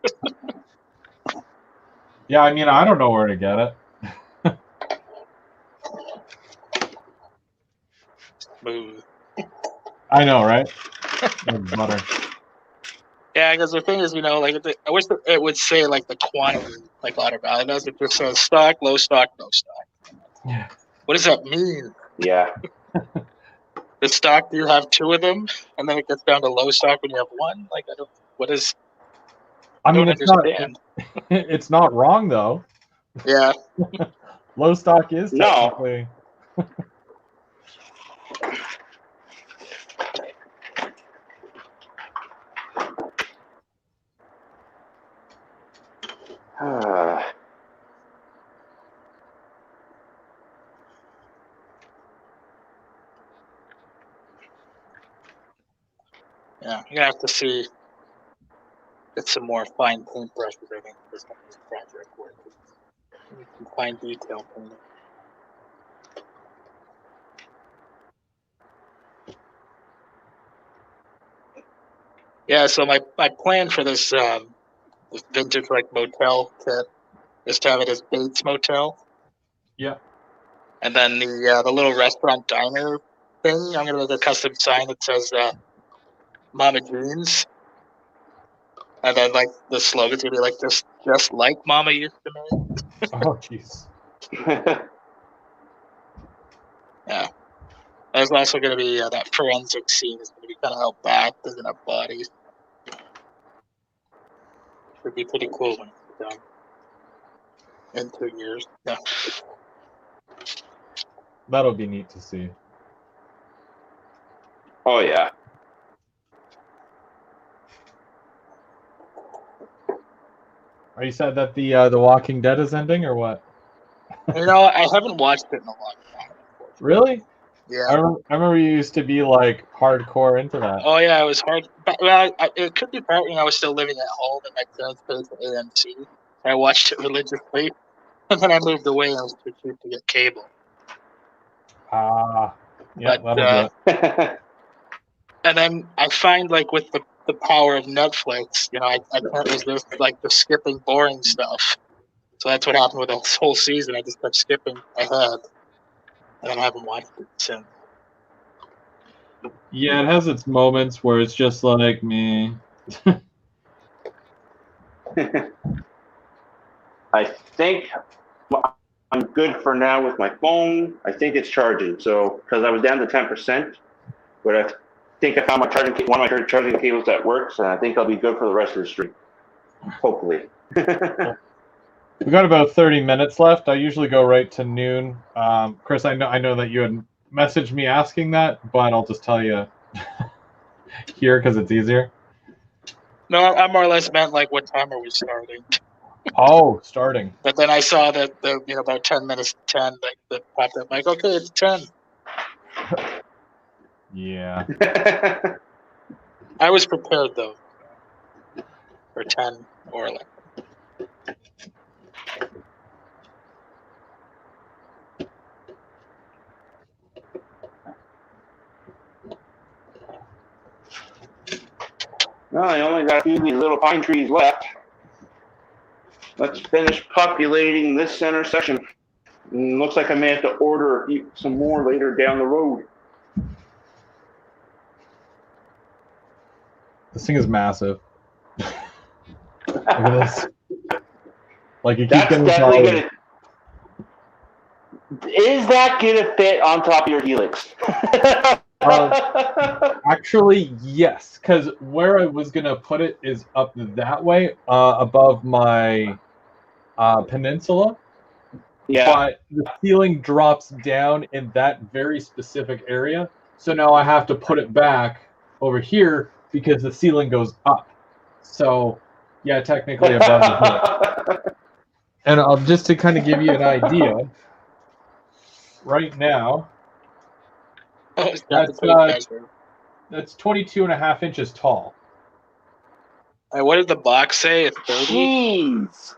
Yeah, I mean, I don't know where to get it. Smooth. I know, right? Like butter. Yeah, because the thing is, like I wish it would say like the quantity, like Otter Valley does. It just says stock, low stock, no stock. Yeah. What does that mean? Yeah. The stock, do you have 2 of them, and then it gets down to low stock when you have 1? Like I don't. What is? I mean, don't it's understand. not. It's not wrong though. Yeah. Low stock is technically. Yeah, you're gonna have to get some more fine paintbrushes. I think for some of this project work. Some fine detail painting. Yeah, so my plan for this vintage like motel kit is to have it as Bates Motel. Yeah. And then the little restaurant diner thing, I'm gonna make a custom sign that says Mama Jeans. And then like the slogan's gonna be like just like Mama used to make. Oh jeez. Yeah. There's also gonna be that forensic scene is gonna be kinda out back, doesn't have bodies. Should be pretty cool when it's done. In 2 years. Yeah. That'll be neat to see. Oh yeah. Are you said that the Walking Dead is ending or what? I haven't watched it in a long time. Really? Yeah. I remember you used to be like hardcore into that. Oh yeah, it was hard. But, well, it could be part when I was still living at home and my parents paid for AMC. I watched it religiously, and then I moved away and it was too cheap to get cable. Yeah, But, that'll do it. And then I find like with the power of Netflix, I can't resist like the skipping boring stuff. So that's what happened with the whole season. I just kept skipping ahead, and I haven't watched it since. Yeah, it has its moments where it's just like me. I think I'm good for now with my phone. I think it's charging. So, because I was down to 10%, but I think I found one of my charging cables that works, and I think I'll be good for the rest of the stream. Hopefully. We got about 30 minutes left. I usually go right to noon. Chris, I know that you had messaged me asking that, but I'll just tell you here because it's easier. No, I more or less meant like what time are we starting? Oh, starting. But then I saw that about 10 minutes to 10, like that popped up. Like, okay, it's 10. Yeah. I was prepared though for 10 or 11. Well, I only got a few of these little pine trees left. Let's finish populating this center section. Looks like I may have to order some more later down the road. This thing is massive. Look at this. Like it keeps That's getting definitely taller. Is that gonna fit on top of your Helix? Actually, yes, because where I was gonna put it is up that way, above my peninsula. Yeah. But the ceiling drops down in that very specific area, so now I have to put it back over here because the ceiling goes up. So, yeah, technically above the Helix. And just to kind of give you an idea, right now, Oh, that's 22 and a half inches tall. What did the box say? It's 30? Jeez.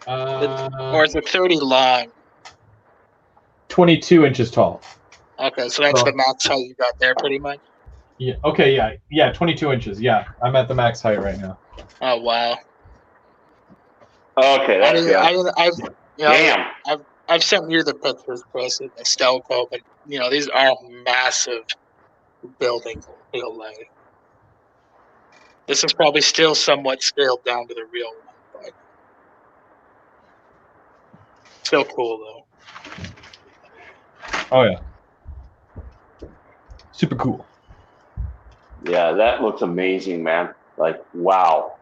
Or is it 30 long? 22 inches tall. Okay, so that's the max height you got there, pretty much. Yeah. Okay. Yeah. 22 inches. Yeah, I'm at the max height right now. Oh wow. Okay, that's good. I've sent you the pictures, Chris, in the Stelco, but these are massive buildings. I feel like this is probably still somewhat scaled down to the real one, but still cool though. Oh yeah. Super cool. Yeah, that looks amazing, man. Like, wow.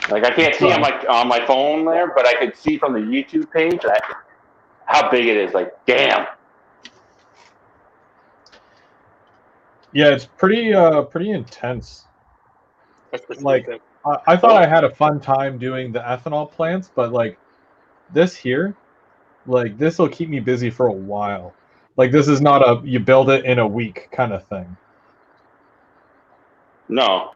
Like, I can't see on my phone there, but I could see from the YouTube page how big it is. Like, damn. Yeah, it's pretty intense. Like, good. I thought I had a fun time doing the ethanol plants, but like this here, like this will keep me busy for a while. Like this is not you build it in a week kind of thing. No.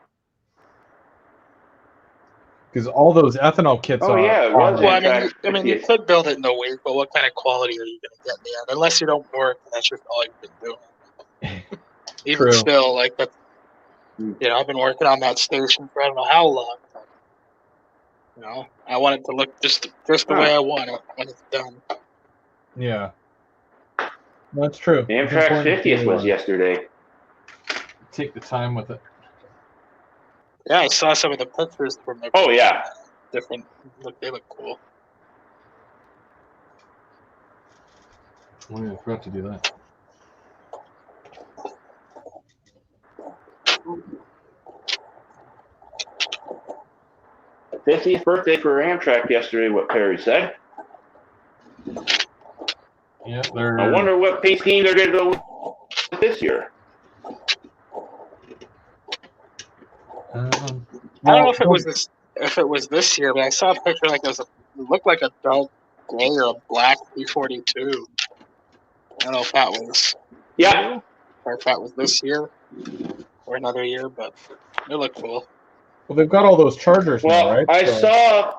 Because all those ethanol kits Oh, yeah, it was. Well, I mean, you could build it in a week, but what kind of quality are you going to get in the end? Unless you don't work, and that's just all you've been doing. Even True. still, like that's, I've been working on that station for I don't know how long. But, I want it to look just the way I want it when it's done. Yeah. That's true. Amtrak 50th was yesterday. Take the time with it. Yeah, I saw some of the pictures from the different. They look cool. Oh yeah, I forgot to do that. '50th birthday for Amtrak yesterday, what Perry said. Yeah, I wonder what paint scheme they're going to go with this year. I don't know if it was this year, but I saw a picture like it looked like a dark gray or a black P-42. I don't know if that was or if that was this year or another year, but it looked cool. Well, they've got all those chargers now, right? I saw.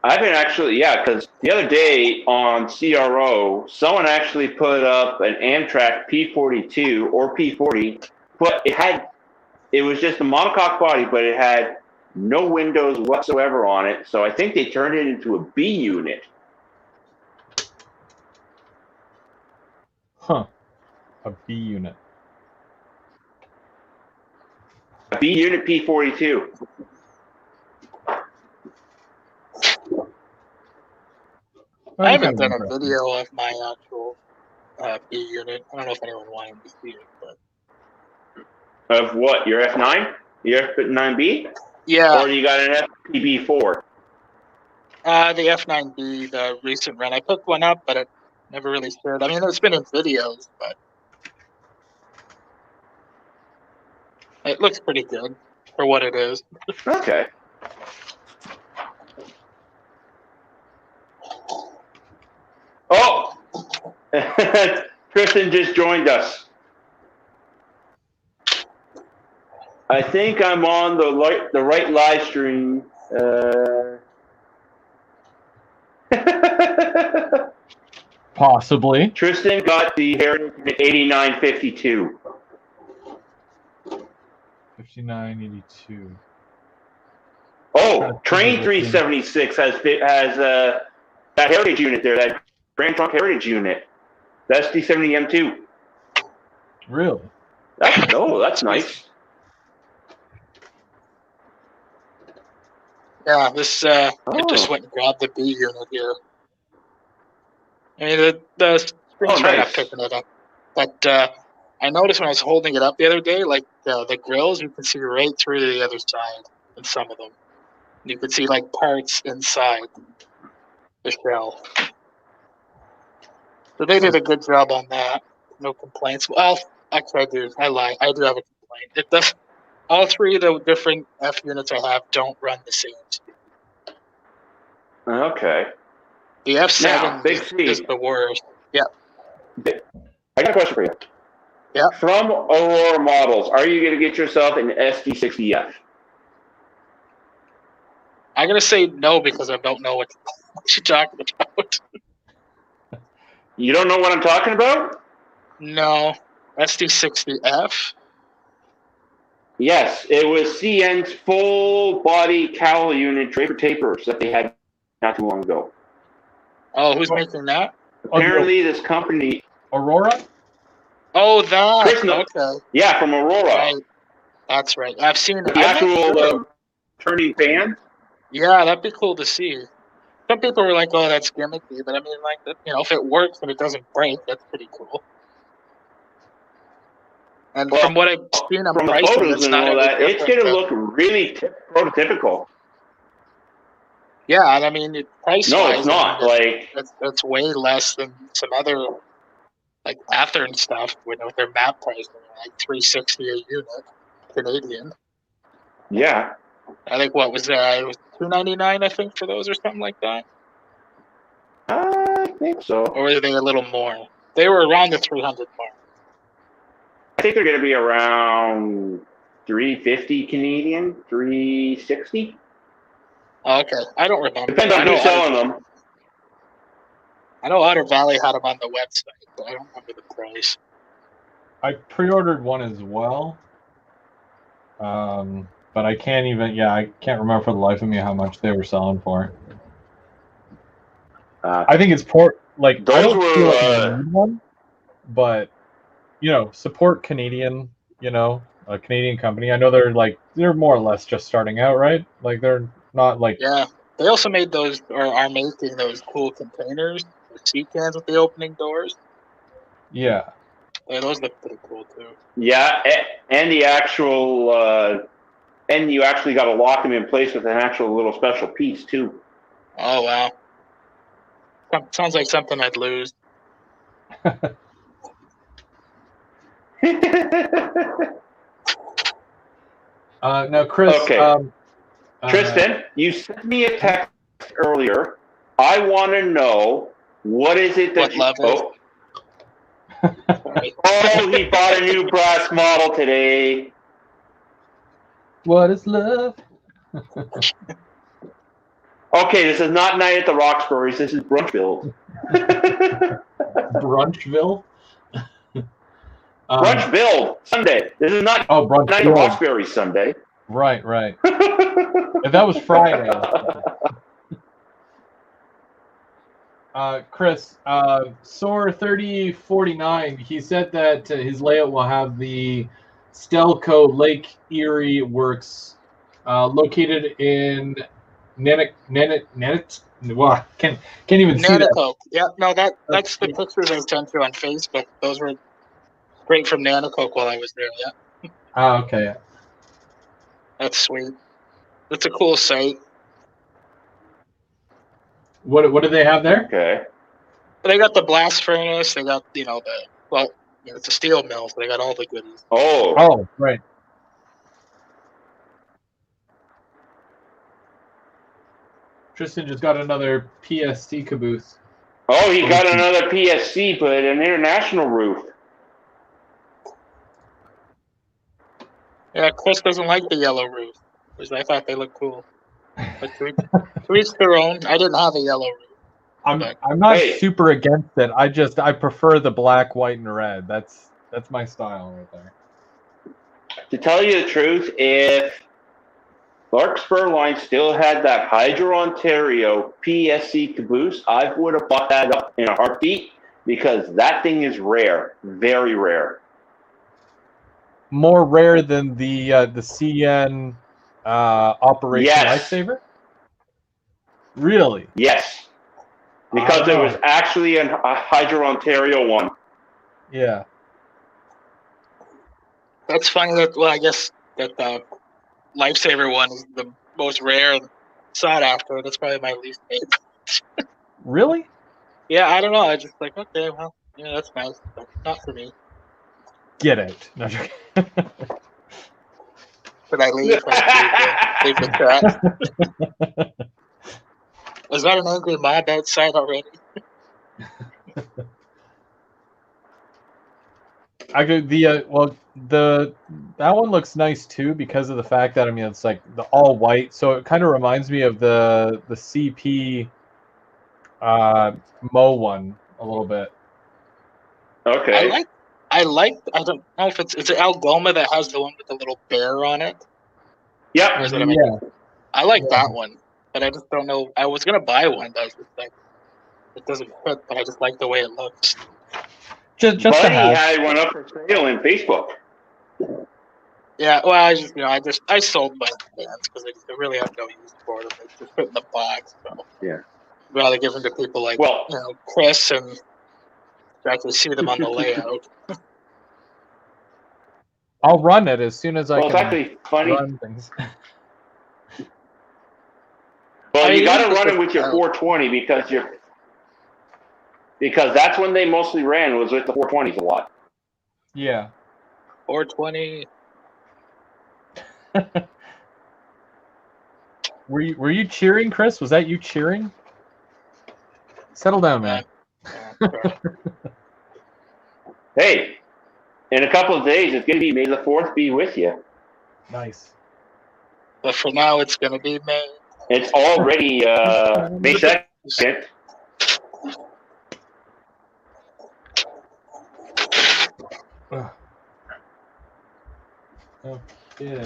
I've been actually, because the other day on CRO, someone actually put up an Amtrak P42 or P40, but it was just a monocoque body, but it had no windows whatsoever on it. So I think they turned it into a B unit. Huh. A B unit. A B unit P42. I haven't done a video of my actual B unit. I don't know if anyone wanted to see it, but of what? Your F9? Your F9B? Yeah. Or you got an FPB4? The F9B, the recent run. I picked one up, but it never really shared. I mean, it's been in videos, but It looks pretty good for what it is. Okay. Oh, Tristan just joined us. I think I'm on the right live stream. Possibly. Tristan got the Heritage at 8952. 5982. Oh, Train 376 has that Heritage unit there, that Grand Trunk Heritage unit. That's D70M2. Really? That's nice. Yeah, this I just went and grabbed the B unit here. I mean, the screen's right up nice. picking it up. But I noticed when I was holding it up the other day, like the grills, you can see right through to the other side in some of them. You can see like parts inside the shell. So they did a good job on that. No complaints. Well, actually, I lie. I do have a complaint. It does. All three of the different F units I have don't run the same. Okay. The F7 Big is C. the worst. Yeah. I got a question for you. Yeah. From Aurora Models, are you going to get yourself an SD60F? I'm going to say no because I don't know what you're talking about. You don't know what I'm talking about? No. SD60F? Yes, it was CN's full body cowl unit Draper tapers that they had not too long ago. Oh, who's making that? Apparently, this company. Aurora? Oh, that. Chris, okay. Yeah, from Aurora. Right. That's right. I've seen it. The actual turning fan. Yeah, that'd be cool to see. Some people were like, "Oh, that's gimmicky," but I mean, like, if it works and it doesn't break, that's pretty cool. And from what I've seen on from the pricing, photos it's and not all that, it's going to look really prototypical. Yeah, and I mean, price-wise, no, it's not. It's way less than some other like Athearn stuff with their map pricing, like $360 a unit Canadian. Yeah. I think what was that? It was $299, I think, for those or something like that. I think so. Or were they a little more? They were around the 300 mark. I think they're going to be around 350 Canadian, 360. Oh, okay, I don't remember. Depends on who's selling them. I know Otter Valley had them on the website, but I don't remember the price. I pre-ordered one as well. But I can't remember for the life of me how much they were selling for. I think it's I don't feel like I need one, but support Canadian, a Canadian company. I know they're more or less just starting out, right? Like they're not like. Yeah, they also made those or are making those cool containers, the sea cans with the opening doors. Yeah. Yeah, those look pretty cool too. Yeah, and the actual, and you actually got to lock them in place with an actual little special piece too. Oh wow! Sounds like something I'd lose. Now, Chris. Okay. Tristan, you sent me a text earlier. I want to know what is it that level? Oh, he bought a new brass model today. What is love? Okay, this is not Night at the Roxbury's. This is Brunchville. Brunchville? Brunchville, Sunday. This is not Brunchville. Night at the Roxbury's Sunday. Right. If that was Friday. Chris, Soar 3049, he said that his layout will have the Stelco Lake Erie Works located in can't even see that. Yeah, no, that's the pictures I sent you on Facebook. Those were straight from Nanticoke while I was there, yeah. Oh, okay, yeah. That's sweet. That's a cool site. What do they have there? Okay. They got the blast furnace. They got it's a steel mill, so they got all the goodies. Oh, right. Tristan just got another PSC caboose. Oh, he got another PSC, but an international roof. Yeah, Chris doesn't like the yellow roof, because I thought they looked cool. But to each their own. I didn't have a yellow roof. I'm not Hey. super against it. I prefer the black, white, and red. That's my style right there. To tell you the truth, if Larkspur Line still had that Hydro Ontario PSC caboose, I would have bought that up in a heartbeat because that thing is rare, very rare. More rare than the CN Operation Yes. Lifesaver. Really? Yes, because it was actually a Hydro Ontario one. Yeah. That's funny that, well, I guess that the Lifesaver one is the most rare and sought after. That's probably my least favorite. Really? Yeah, I don't know. I just like, okay, well, yeah, that's nice, but not for me. Get out. No, But I leave the chat. Was that an angry mob outside already? Actually, that one looks nice too because of the fact that it's like the all white, so it kind of reminds me of the CP Mo one a little bit. Okay. I don't know if it's Algoma that has the one with the little bear on it. Yep. Or is it I like that one, but I just don't know. I was gonna buy one, but I was just like, it doesn't fit. But I just like the way it looks. Just Buddy had one up for sale in Facebook. Yeah, well, I sold my bands because I really have no use for them. They just fit in the box. So yeah, I'd rather give them to people like Chris and actually see them on the layout. I'll run it as soon as I can. Well, it's actually funny. Run things. Well, you got to run it with your 420 because that's when they mostly ran was with the 420s a lot. Yeah. 420. Were you cheering, Chris? Was that you cheering? Settle down, man. Hey, in a couple of days, it's going to be May the 4th be with you. Nice. But for now, it's going to be May. It's already May 2nd. Okay.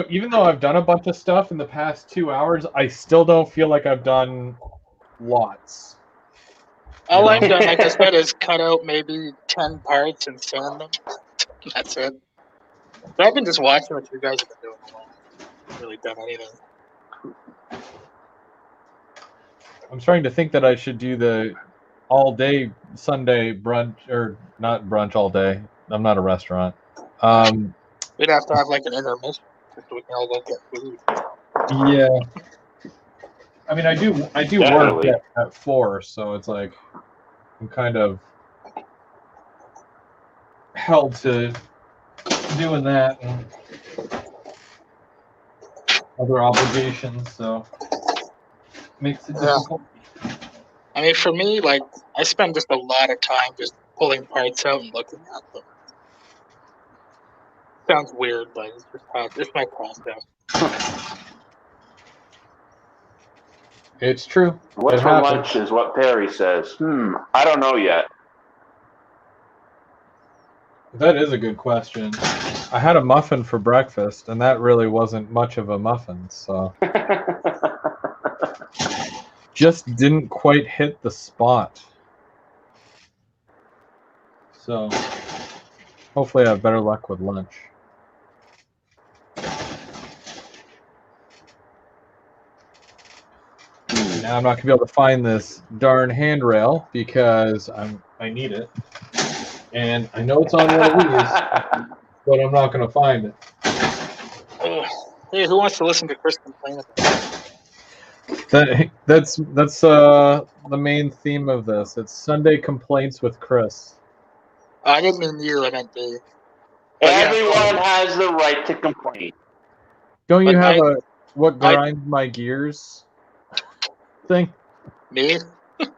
Even though I've done a bunch of stuff in the past 2 hours, I still don't feel like I've done lots. All I've done, like I said, is cut out maybe 10 parts and sand them. That's it. But I've been just watching what you guys have been doing alone. I haven't really done anything. I'm starting to think that I should do the all-day Sunday brunch, or not brunch all day. I'm not a restaurant. We'd have to have like an intermission so we can all go get food. Yeah. I mean, I do work at 4, so it's like I'm kind of held to doing that and other obligations, so makes it difficult. I mean, for me, like, I spend just a lot of time just pulling parts out and looking at them. Sounds weird, but it's my process. It's true. What's for lunch is what Perry says. I don't know yet. That is a good question. I had a muffin for breakfast, and that really wasn't much of a muffin, so just didn't quite hit the spot. So hopefully I have better luck with lunch. Now I'm not gonna be able to find this darn handrail because I need it, and I know it's on one of these, but I'm not gonna find it. Hey, who wants to listen to Chris complain about that? That's the main theme of this. It's Sunday complaints with Chris. I didn't mean you. I meant Dave. Everyone has the right to complain. Don't you have what grinds my gears thing. Me?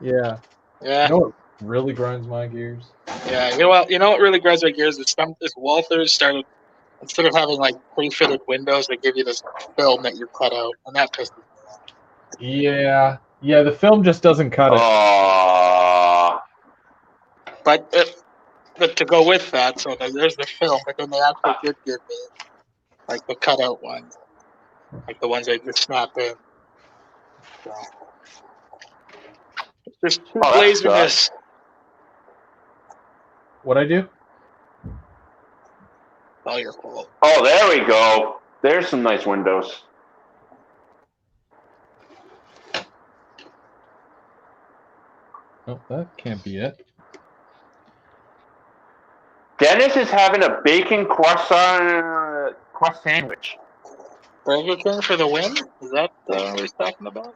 Yeah. Yeah. You know what really grinds my gears? Yeah. You know what really grinds my gears is Walthers started, instead of having like pre-fitted windows, they give you this film that you cut out, and that pisses me off. Yeah. Yeah, the film just doesn't cut it. But to go with that, so there's the film, but then they actually did give me like the cutout ones, like the ones that just snap in. So there's too laziness. What'd I do? All your fault. Oh, there we go. There's some nice windows. Oh, that can't be it. Dennis is having a bacon croissant sandwich. Burger King for the win? Is that what he's talking about?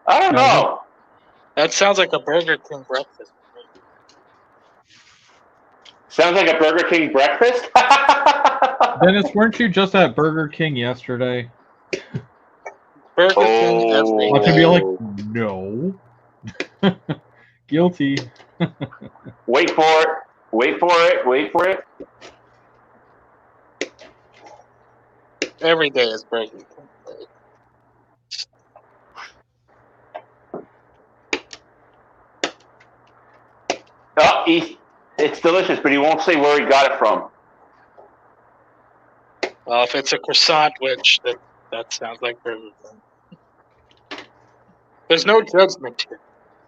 I don't know. That sounds like a Burger King breakfast. Sounds like a Burger King breakfast? Dennis, weren't you just at Burger King yesterday? Burger King every I day. can be like, no. Guilty. Wait for it. Wait for it. Wait for it. Every day is Burger King. Oh, it's delicious, but he won't say where he got it from. Well, if it's a croissant, which that sounds like Burger King. There's no judgment here.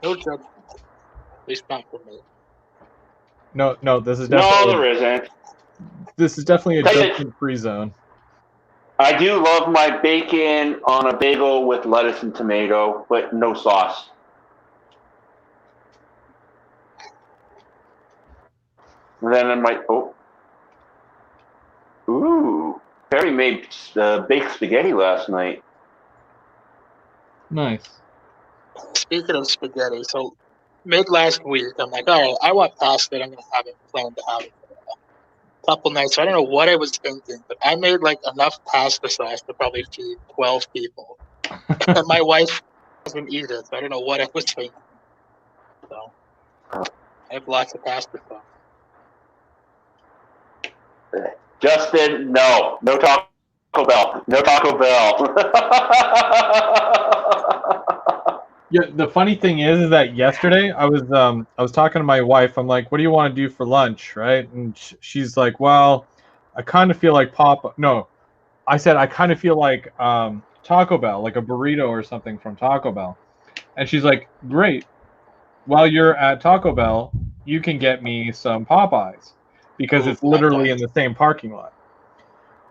No judgment. At least not for me. No, this is definitely. No, there isn't. This is definitely a judgment-free zone. I do love my bacon on a bagel with lettuce and tomato, but no sauce. And then I might, ooh, Perry made baked spaghetti last night. Nice. Speaking of spaghetti, so mid last week, I'm like, all right, I want pasta. I'm going to have it, plan to have it for a couple nights. So I don't know what I was thinking, but I made like enough pasta sauce to probably feed 12 people. And my wife doesn't eat it, so I don't know what I was thinking. So I have lots of pasta sauce. Justin, no Taco Bell. No Taco Bell. Yeah, the funny thing is that yesterday I was talking to my wife. I'm like, "What do you want to do for lunch?" Right? And she's like, "Well, I kind of feel like No, I said I kind of feel like Taco Bell, like a burrito or something from Taco Bell." And she's like, "Great. While you're at Taco Bell, you can get me some Popeyes because it's literally in the same parking lot."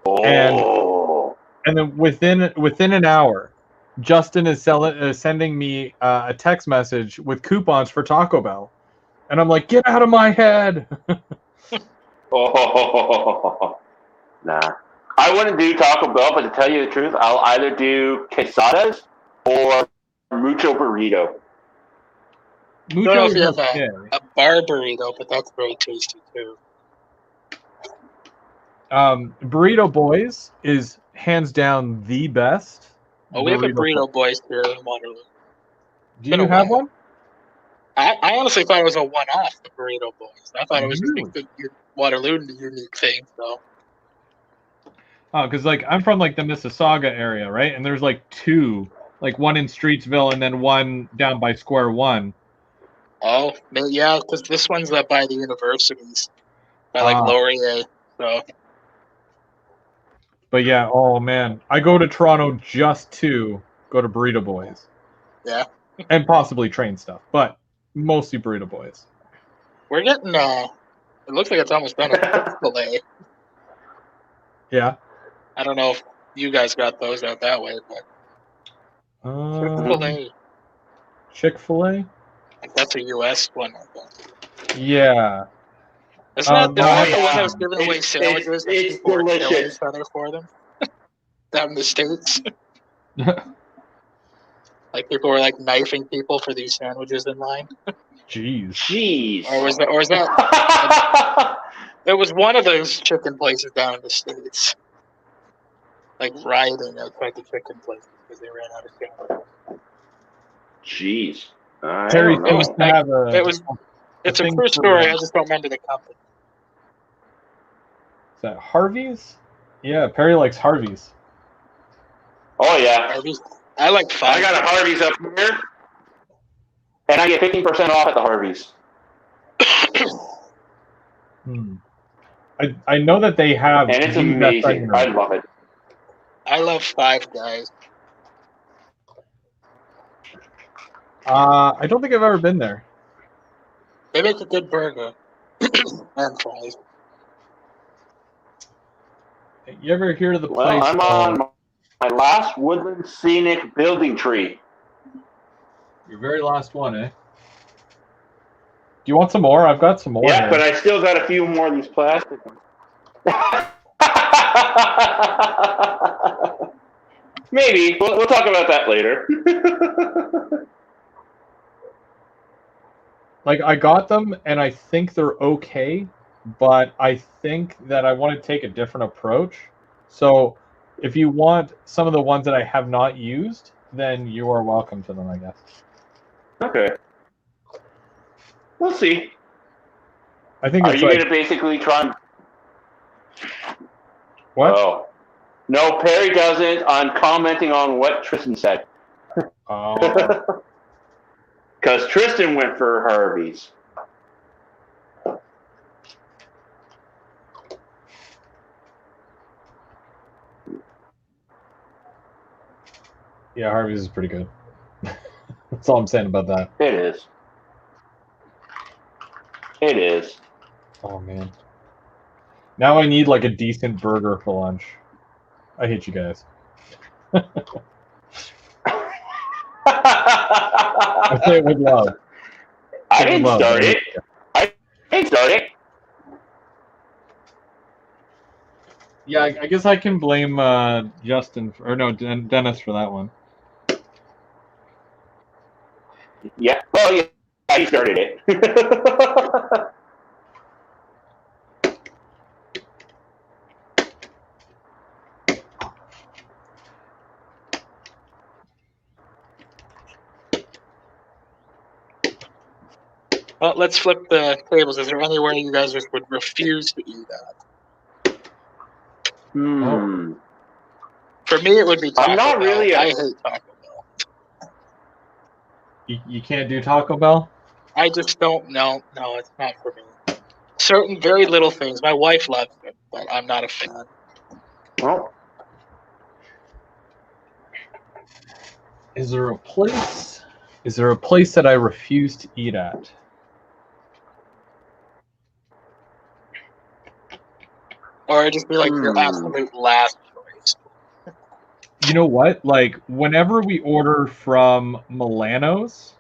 Oh. And then within an hour, Justin is sending me a text message with coupons for Taco Bell, and I'm like, "Get out of my head!" Nah, I wouldn't do Taco Bell, but to tell you the truth, I'll either do quesadas or mucho burrito. I don't know if you have a bar burrito, but that's very tasty too. Burrito Boys is hands down the best. Oh, we have a Burrito Boys here in Waterloo. Do you have one? I honestly thought it was a one-off, the Burrito Boys. I thought it was just a Waterloo unique thing. So. Oh, because like I'm from like the Mississauga area, right? And there's like two, like one in Streetsville and then one down by Square One. Oh, yeah, because this one's by the universities, by like Laurier. So. But yeah, oh man, I go to Toronto just to go to Burrito Boys. Yeah. And possibly train stuff, but mostly Burrito Boys. We're getting it looks like it's almost done with Chick-fil-A. Yeah. I don't know if you guys got those out that way, but Chick-fil-A. Chick-fil-A? That's a US one, I think. Yeah. Isn't that the one that was giving away sandwiches and people were killing each other for them? Down in the States? Like people were like knifing people for these sandwiches in line? Jeez. Or was that It was one of those chicken places down in the States. Like rioting outside the chicken places because they ran out of chicken. Jeez. I Terry don't It was know. seems to have It's a thing true for, story. I just don't remember the company. Is that Harvey's? Yeah, Perry likes Harvey's. Oh, yeah. Harvey's. I like I Five got a Guys. Harvey's up here, and I get 15% off at the Harvey's. I know that they have And it's the best amazing. onion I rings. love it. I love Five Guys. I don't think I've ever been there. They make a good burger and fries. You ever hear of the Well, place? I'm on my last woodland scenic building tree. Your very last one, eh? Do you want some more? I've got some more. Yeah, here. but I still got a few more of these plastic ones. Maybe. We'll talk about that later. Like, I got them, and I think they're okay, but I think that I want to take a different approach. So, if you want some of the ones that I have not used, then you are welcome to them, I guess. Okay. We'll see. I think Are it's you like, going to basically try and... what? Oh. No, Perry doesn't. I'm commenting on what Tristan said. Oh. Because Tristan went for Harvey's. Yeah, Harvey's is pretty good. That's all I'm saying about that. It is. It is. Oh, man. Now I need, like, a decent burger for lunch. I hate you guys. I say it with love. I didn't start it. I didn't start it. Yeah, I guess I can blame Justin, or no, Dennis for that one. Yeah. Well, yeah. He started it. Well, let's flip the tables. Is there anywhere you guys just would refuse to eat at? Hmm. For me, it would be Taco I'm not Bell. really I hate Taco Bell. You can't do Taco Bell? I just don't. No, it's not for me. Certain very little things. My wife loves it, but I'm not a fan. Well, Is there a place that I refuse to eat at? Or it'd just be like your absolute last choice. You know what? Like, whenever we order from Milano's,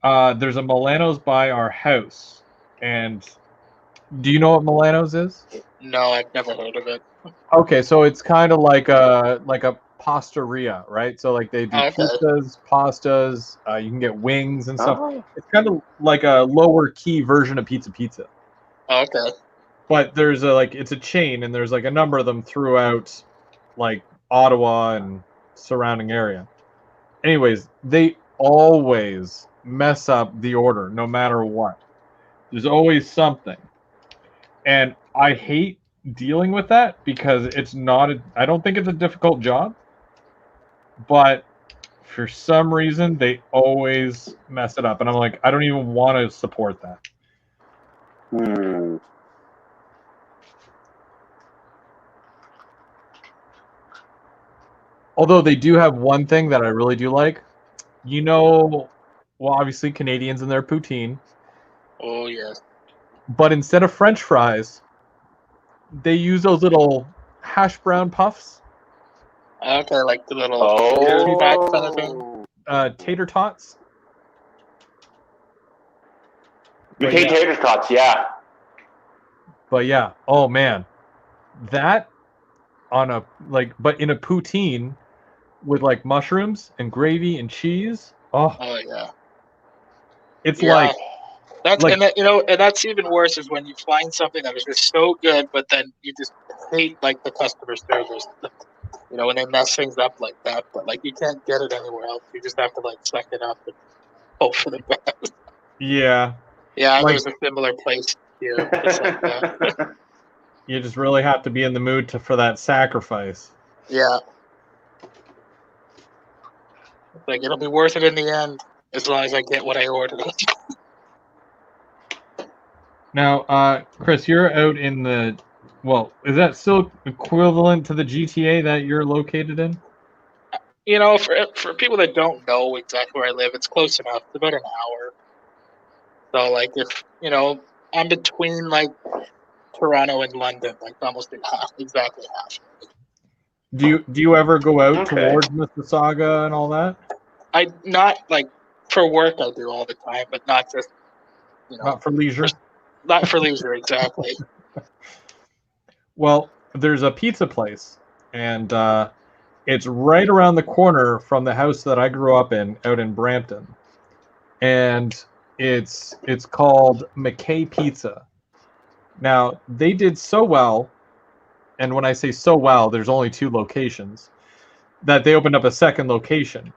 there's a Milano's by our house. And do you know what Milano's is? No, I've never heard of it. Okay, so it's kind of like a pastaria, right? So like they do pizzas, pastas. You can get wings and stuff. It's kind of like a lower key version of pizza. Okay. But there's it's a chain, and there's like a number of them throughout, like Ottawa and surrounding area. Anyways, they always mess up the order, no matter what. There's always something, and I hate dealing with that because it's not. I don't think it's a difficult job, but for some reason they always mess it up, and I'm like, I don't even want to support that. Although they do have one thing that I really do like. You know, well, obviously Canadians and their poutine. Oh, yes. But instead of French fries, they use those little hash brown puffs. Okay, like the little back kind of thing. Tater tots. You hate tater tots, yeah. But yeah, oh man, that on a but in a poutine with like mushrooms and gravy and cheese. Oh yeah. It's like That's Like- and that, and that's even worse is when you find something that is just so good, but then you just hate like the customer service. When they mess things up like that. But like you can't get it anywhere else. You just have to like suck it up and hope for the best. Yeah, Yeah, Like- there's a similar place here. It's like that. you just really have to be in the mood for that sacrifice. Yeah. It's like it'll be worth it in the end as long as I get what I ordered. Now, Chris, you're out in the. Well, is that still equivalent to the GTA that you're located in? For people that don't know exactly where I live, it's close enough. It's about an hour. So like if I'm between like Toronto and London, like almost exactly half. Do you ever go out Okay. towards Mississauga and all that? I not like for work I do all the time, but not just Not for leisure. not for leisure exactly. Well, there's a pizza place, and it's right around the corner from the house that I grew up in, out in Brampton, and it's called McKay Pizza. Now they did so well, and when I say so well, there's only 2 locations, that they opened up a second location,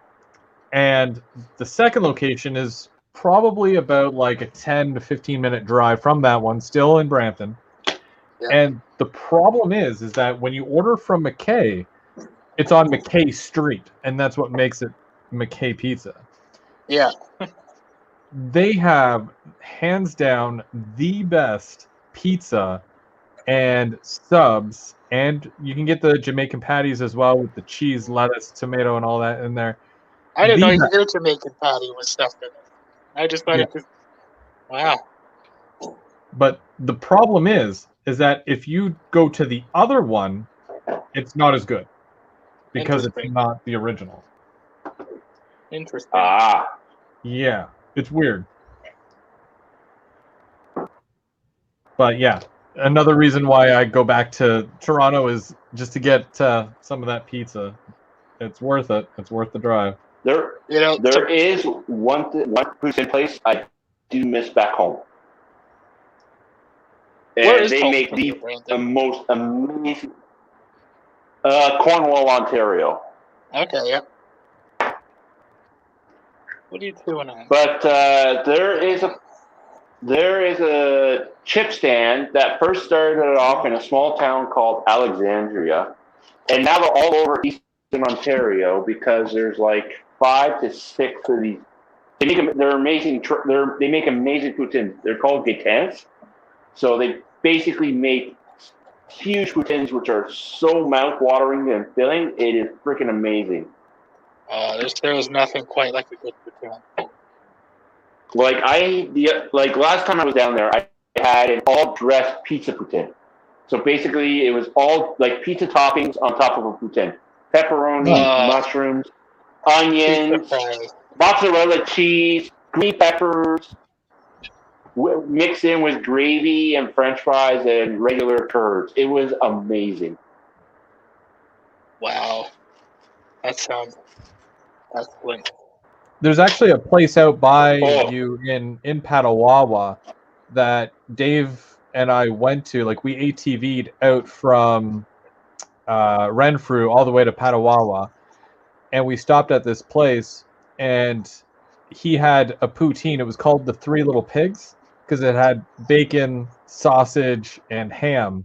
and the second location is probably about like a 10 to 15 minute drive from that one, still in Brampton. Yeah. And the problem is that when you order from McKay, it's on McKay Street, and that's what makes it McKay Pizza. Yeah. They have, hands down, the best pizza and subs, and you can get the Jamaican patties as well with the cheese, lettuce, tomato, and all that in there. I didn't know you The could get a Jamaican patty with stuff in it. I just thought Yeah. it just wow. But the problem is that if you go to the other one, it's not as good because it's Interesting. not the original. Interesting. Ah. Yeah, it's weird. But yeah, another reason why I go back to Toronto is just to get some of that pizza. It's worth it. It's worth the drive. There is one poutine place I do miss back home. Where And is they home make for the you, Brandon? most amazing Cornwall, Ontario. Okay, yeah. What are you doing on? But there is a chip stand that first started off in a small town called Alexandria, and now they're all over Eastern Ontario because there's like 5 to 6 of these. They're amazing. They make amazing poutines. They're called gaitins. So they basically make huge poutines, which are so mouth-watering and filling. It is freaking amazing. There was nothing quite like a good poutine. Like last time I was down there, I had an all-dressed pizza poutine. So basically, it was all like pizza toppings on top of a poutine: pepperoni, mushrooms, onions, Pizza fries. mozzarella cheese, green peppers, mixed in with gravy and French fries and regular curds. It was amazing. Wow. That sounds excellent. There's actually a place out by Oh. you in Petawawa that Dave and I went to. Like we ATV'd out from Renfrew all the way to Petawawa, and we stopped at this place, and he had a poutine. It was called the Three Little Pigs because it had bacon, sausage, and ham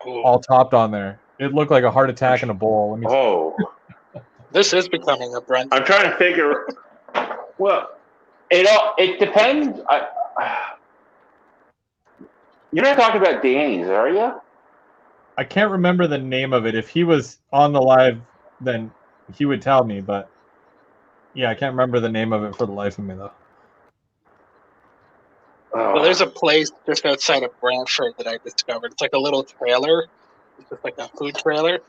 Ooh. all topped on there. It looked like a heart attack in a bowl. Let me Oh, This is becoming a brunch. I'm trying to figure. Well, it depends. You're not talking about Danny's, are you? I can't remember the name of it. If he was on the live, then he would tell me. But yeah, I can't remember the name of it for the life of me, though. Oh. Well, there's a place just outside of Brantford that I discovered. It's like a little trailer. It's just like a food trailer.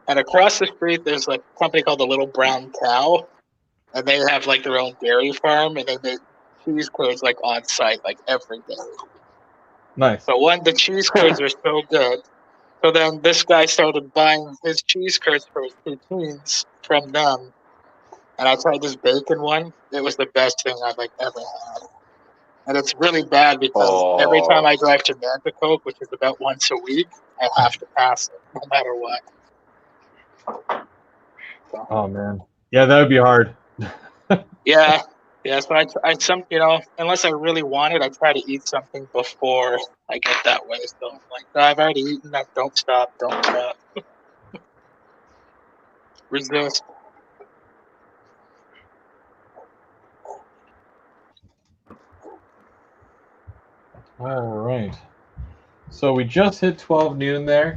And across the street, there's like a company called the Little Brown Cow. And they have like their own dairy farm. And they make cheese curds like on site, like every day. Nice. So the cheese curds are so good. So then this guy started buying his cheese curds for his poutines from them. And I tried this bacon one. It was the best thing I've like ever had. And it's really bad because every time I drive to Nanticoke, which is about once a week, I have to pass it no matter what. So. Oh man, yeah, that would be hard. Yeah, so I unless I really want it, I try to eat something before I get that way. So I'm like, I've already eaten that. Don't stop. Resist. All right. So we just hit 12 noon there.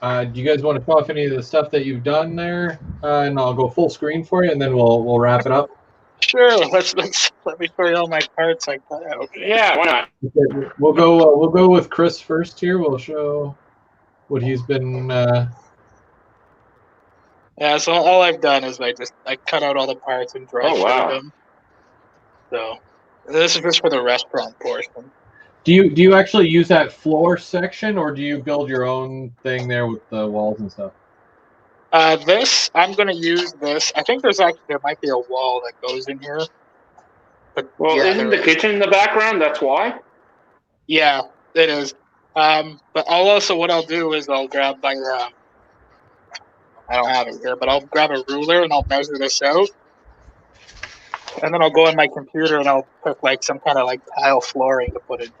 Do you guys want to show off any of the stuff that you've done there? And I'll go full screen for you, and then we'll wrap it up. Sure. Let me show you all my parts I cut out. Yeah, why not? Okay, we'll go with Chris first here. We'll show what he's been. Yeah. So all I've done is I cut out all the parts and dry fit them. So this is just for the restaurant portion. Do you actually use that floor section, or do you build your own thing there with the walls and stuff? I'm gonna use this. I think there might be a wall that goes in here. But isn't the kitchen in the background? That's why. Yeah, it is. But what I'll do is I'll grab my I don't have it here, but I'll grab a ruler and I'll measure this out. And then I'll go on my computer and I'll put like some kind of like tile flooring to put in here.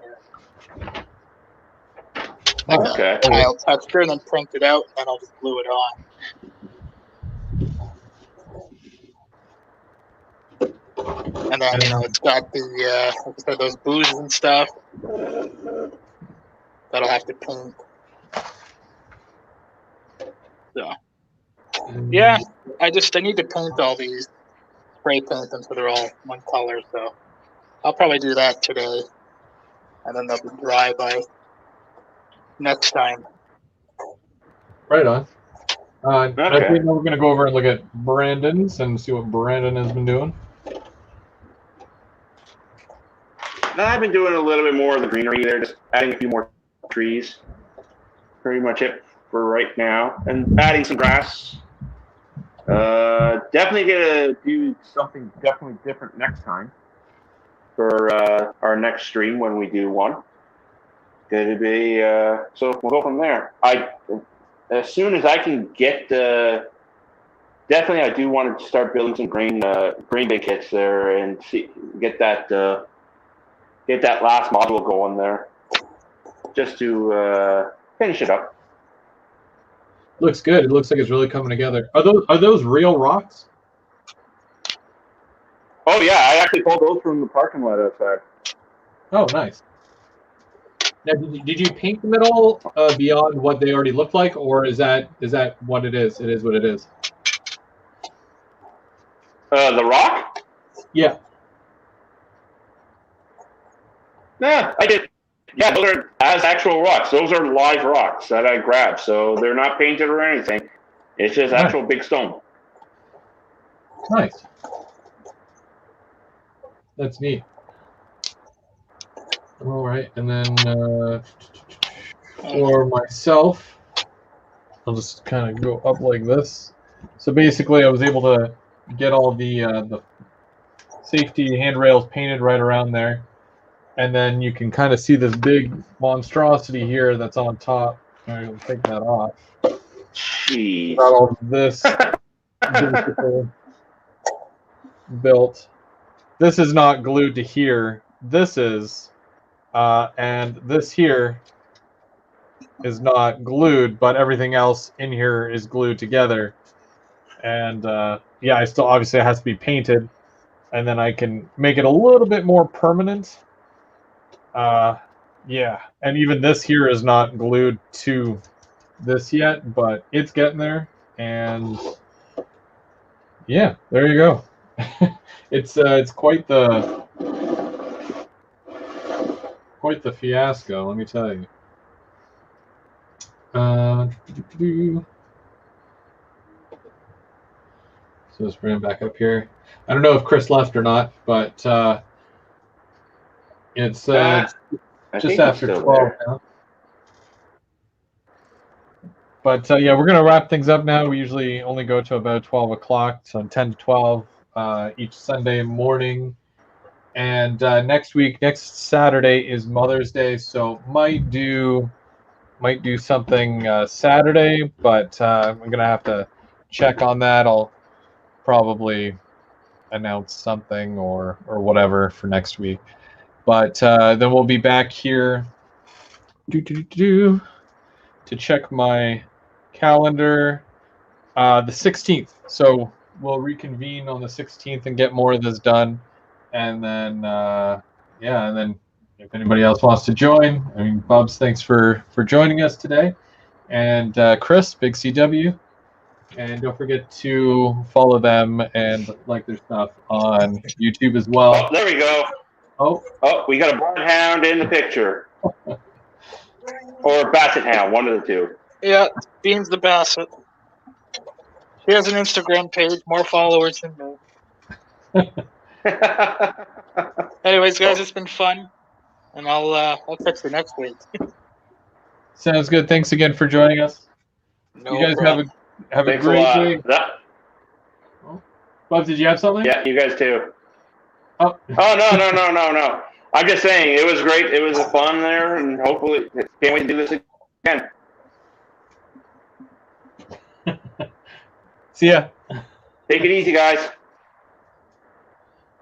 Like a tile texture, and then print it out, and then I'll just glue it on. And then it's got the those booths and stuff that I'll have to paint. So yeah, I need to paint all these, spray paint them so they're all one color. So I'll probably do that today, and then they'll be dry by next time. Right on. I think we're going to go over and look at Brandon's and see what Brandon has been doing. I've been doing a little bit more of the greenery there, just adding a few more trees. Pretty much it for right now. And adding some grass. Definitely gonna do something definitely different next time for our next stream when we do one. Gonna be so we'll go from there. As soon as I can get definitely I do want to start building some grain bin kits there and get that last module going there, just to finish it up. Looks good. It looks like it's really coming together. Are those real rocks? Oh yeah, I actually pulled those from the parking lot outside. Oh, nice. Now, did you paint them at all beyond what they already look like, or is that what it is? It is what it is. The rock? Yeah. Yeah, I did. Yeah, those are as actual rocks. Those are live rocks that I grabbed, so they're not painted or anything. It's just actual big stone. Nice. That's neat. All right, and then for myself, I'll just kind of go up like this. So basically, I was able to get all the safety handrails painted right around there. And then you can kind of see this big monstrosity here that's on top. I'll take that off. Jeez. Got all this built. This is not glued to here. This is, and this here is not glued, but everything else in here is glued together. And yeah, I still obviously it has to be painted, and then I can make it a little bit more permanent. Yeah, and even this here is not glued to this yet, but it's getting there. And yeah, there you go. It's quite the fiasco, let me tell you. So let's bring it back up here. I don't know if Chris left or not, but it's just after 12 now. But yeah, we're going to wrap things up now. We usually only go to about 12 o'clock, so 10 to 12 each Sunday morning. And next Saturday is Mother's Day, so might do something Saturday, but I'm gonna have to check on that. I'll probably announce something or whatever for next week. But then we'll be back here to check my calendar. The 16th. So we'll reconvene on the 16th and get more of this done. And then, and then if anybody else wants to join, I mean, Bubs, thanks for joining us today. And Chris, Big CW. And don't forget to follow them and like their stuff on YouTube as well. Oh, there we go. Oh, we got a bloodhound in the picture. Or a basset hound, one of the two. Yeah, Beans the Basset. He has an Instagram page, more followers than me. Anyways, guys, it's been fun, and I'll catch you next week. sounds good. Thanks again for joining us. No you guys problem. have a Thanks great a day. lot. Bubs, did you have something? Yeah, you guys too. Oh. No. I'm just saying, it was great. It was fun there, and hopefully, can't wait to do this again. See ya. Take it easy, guys.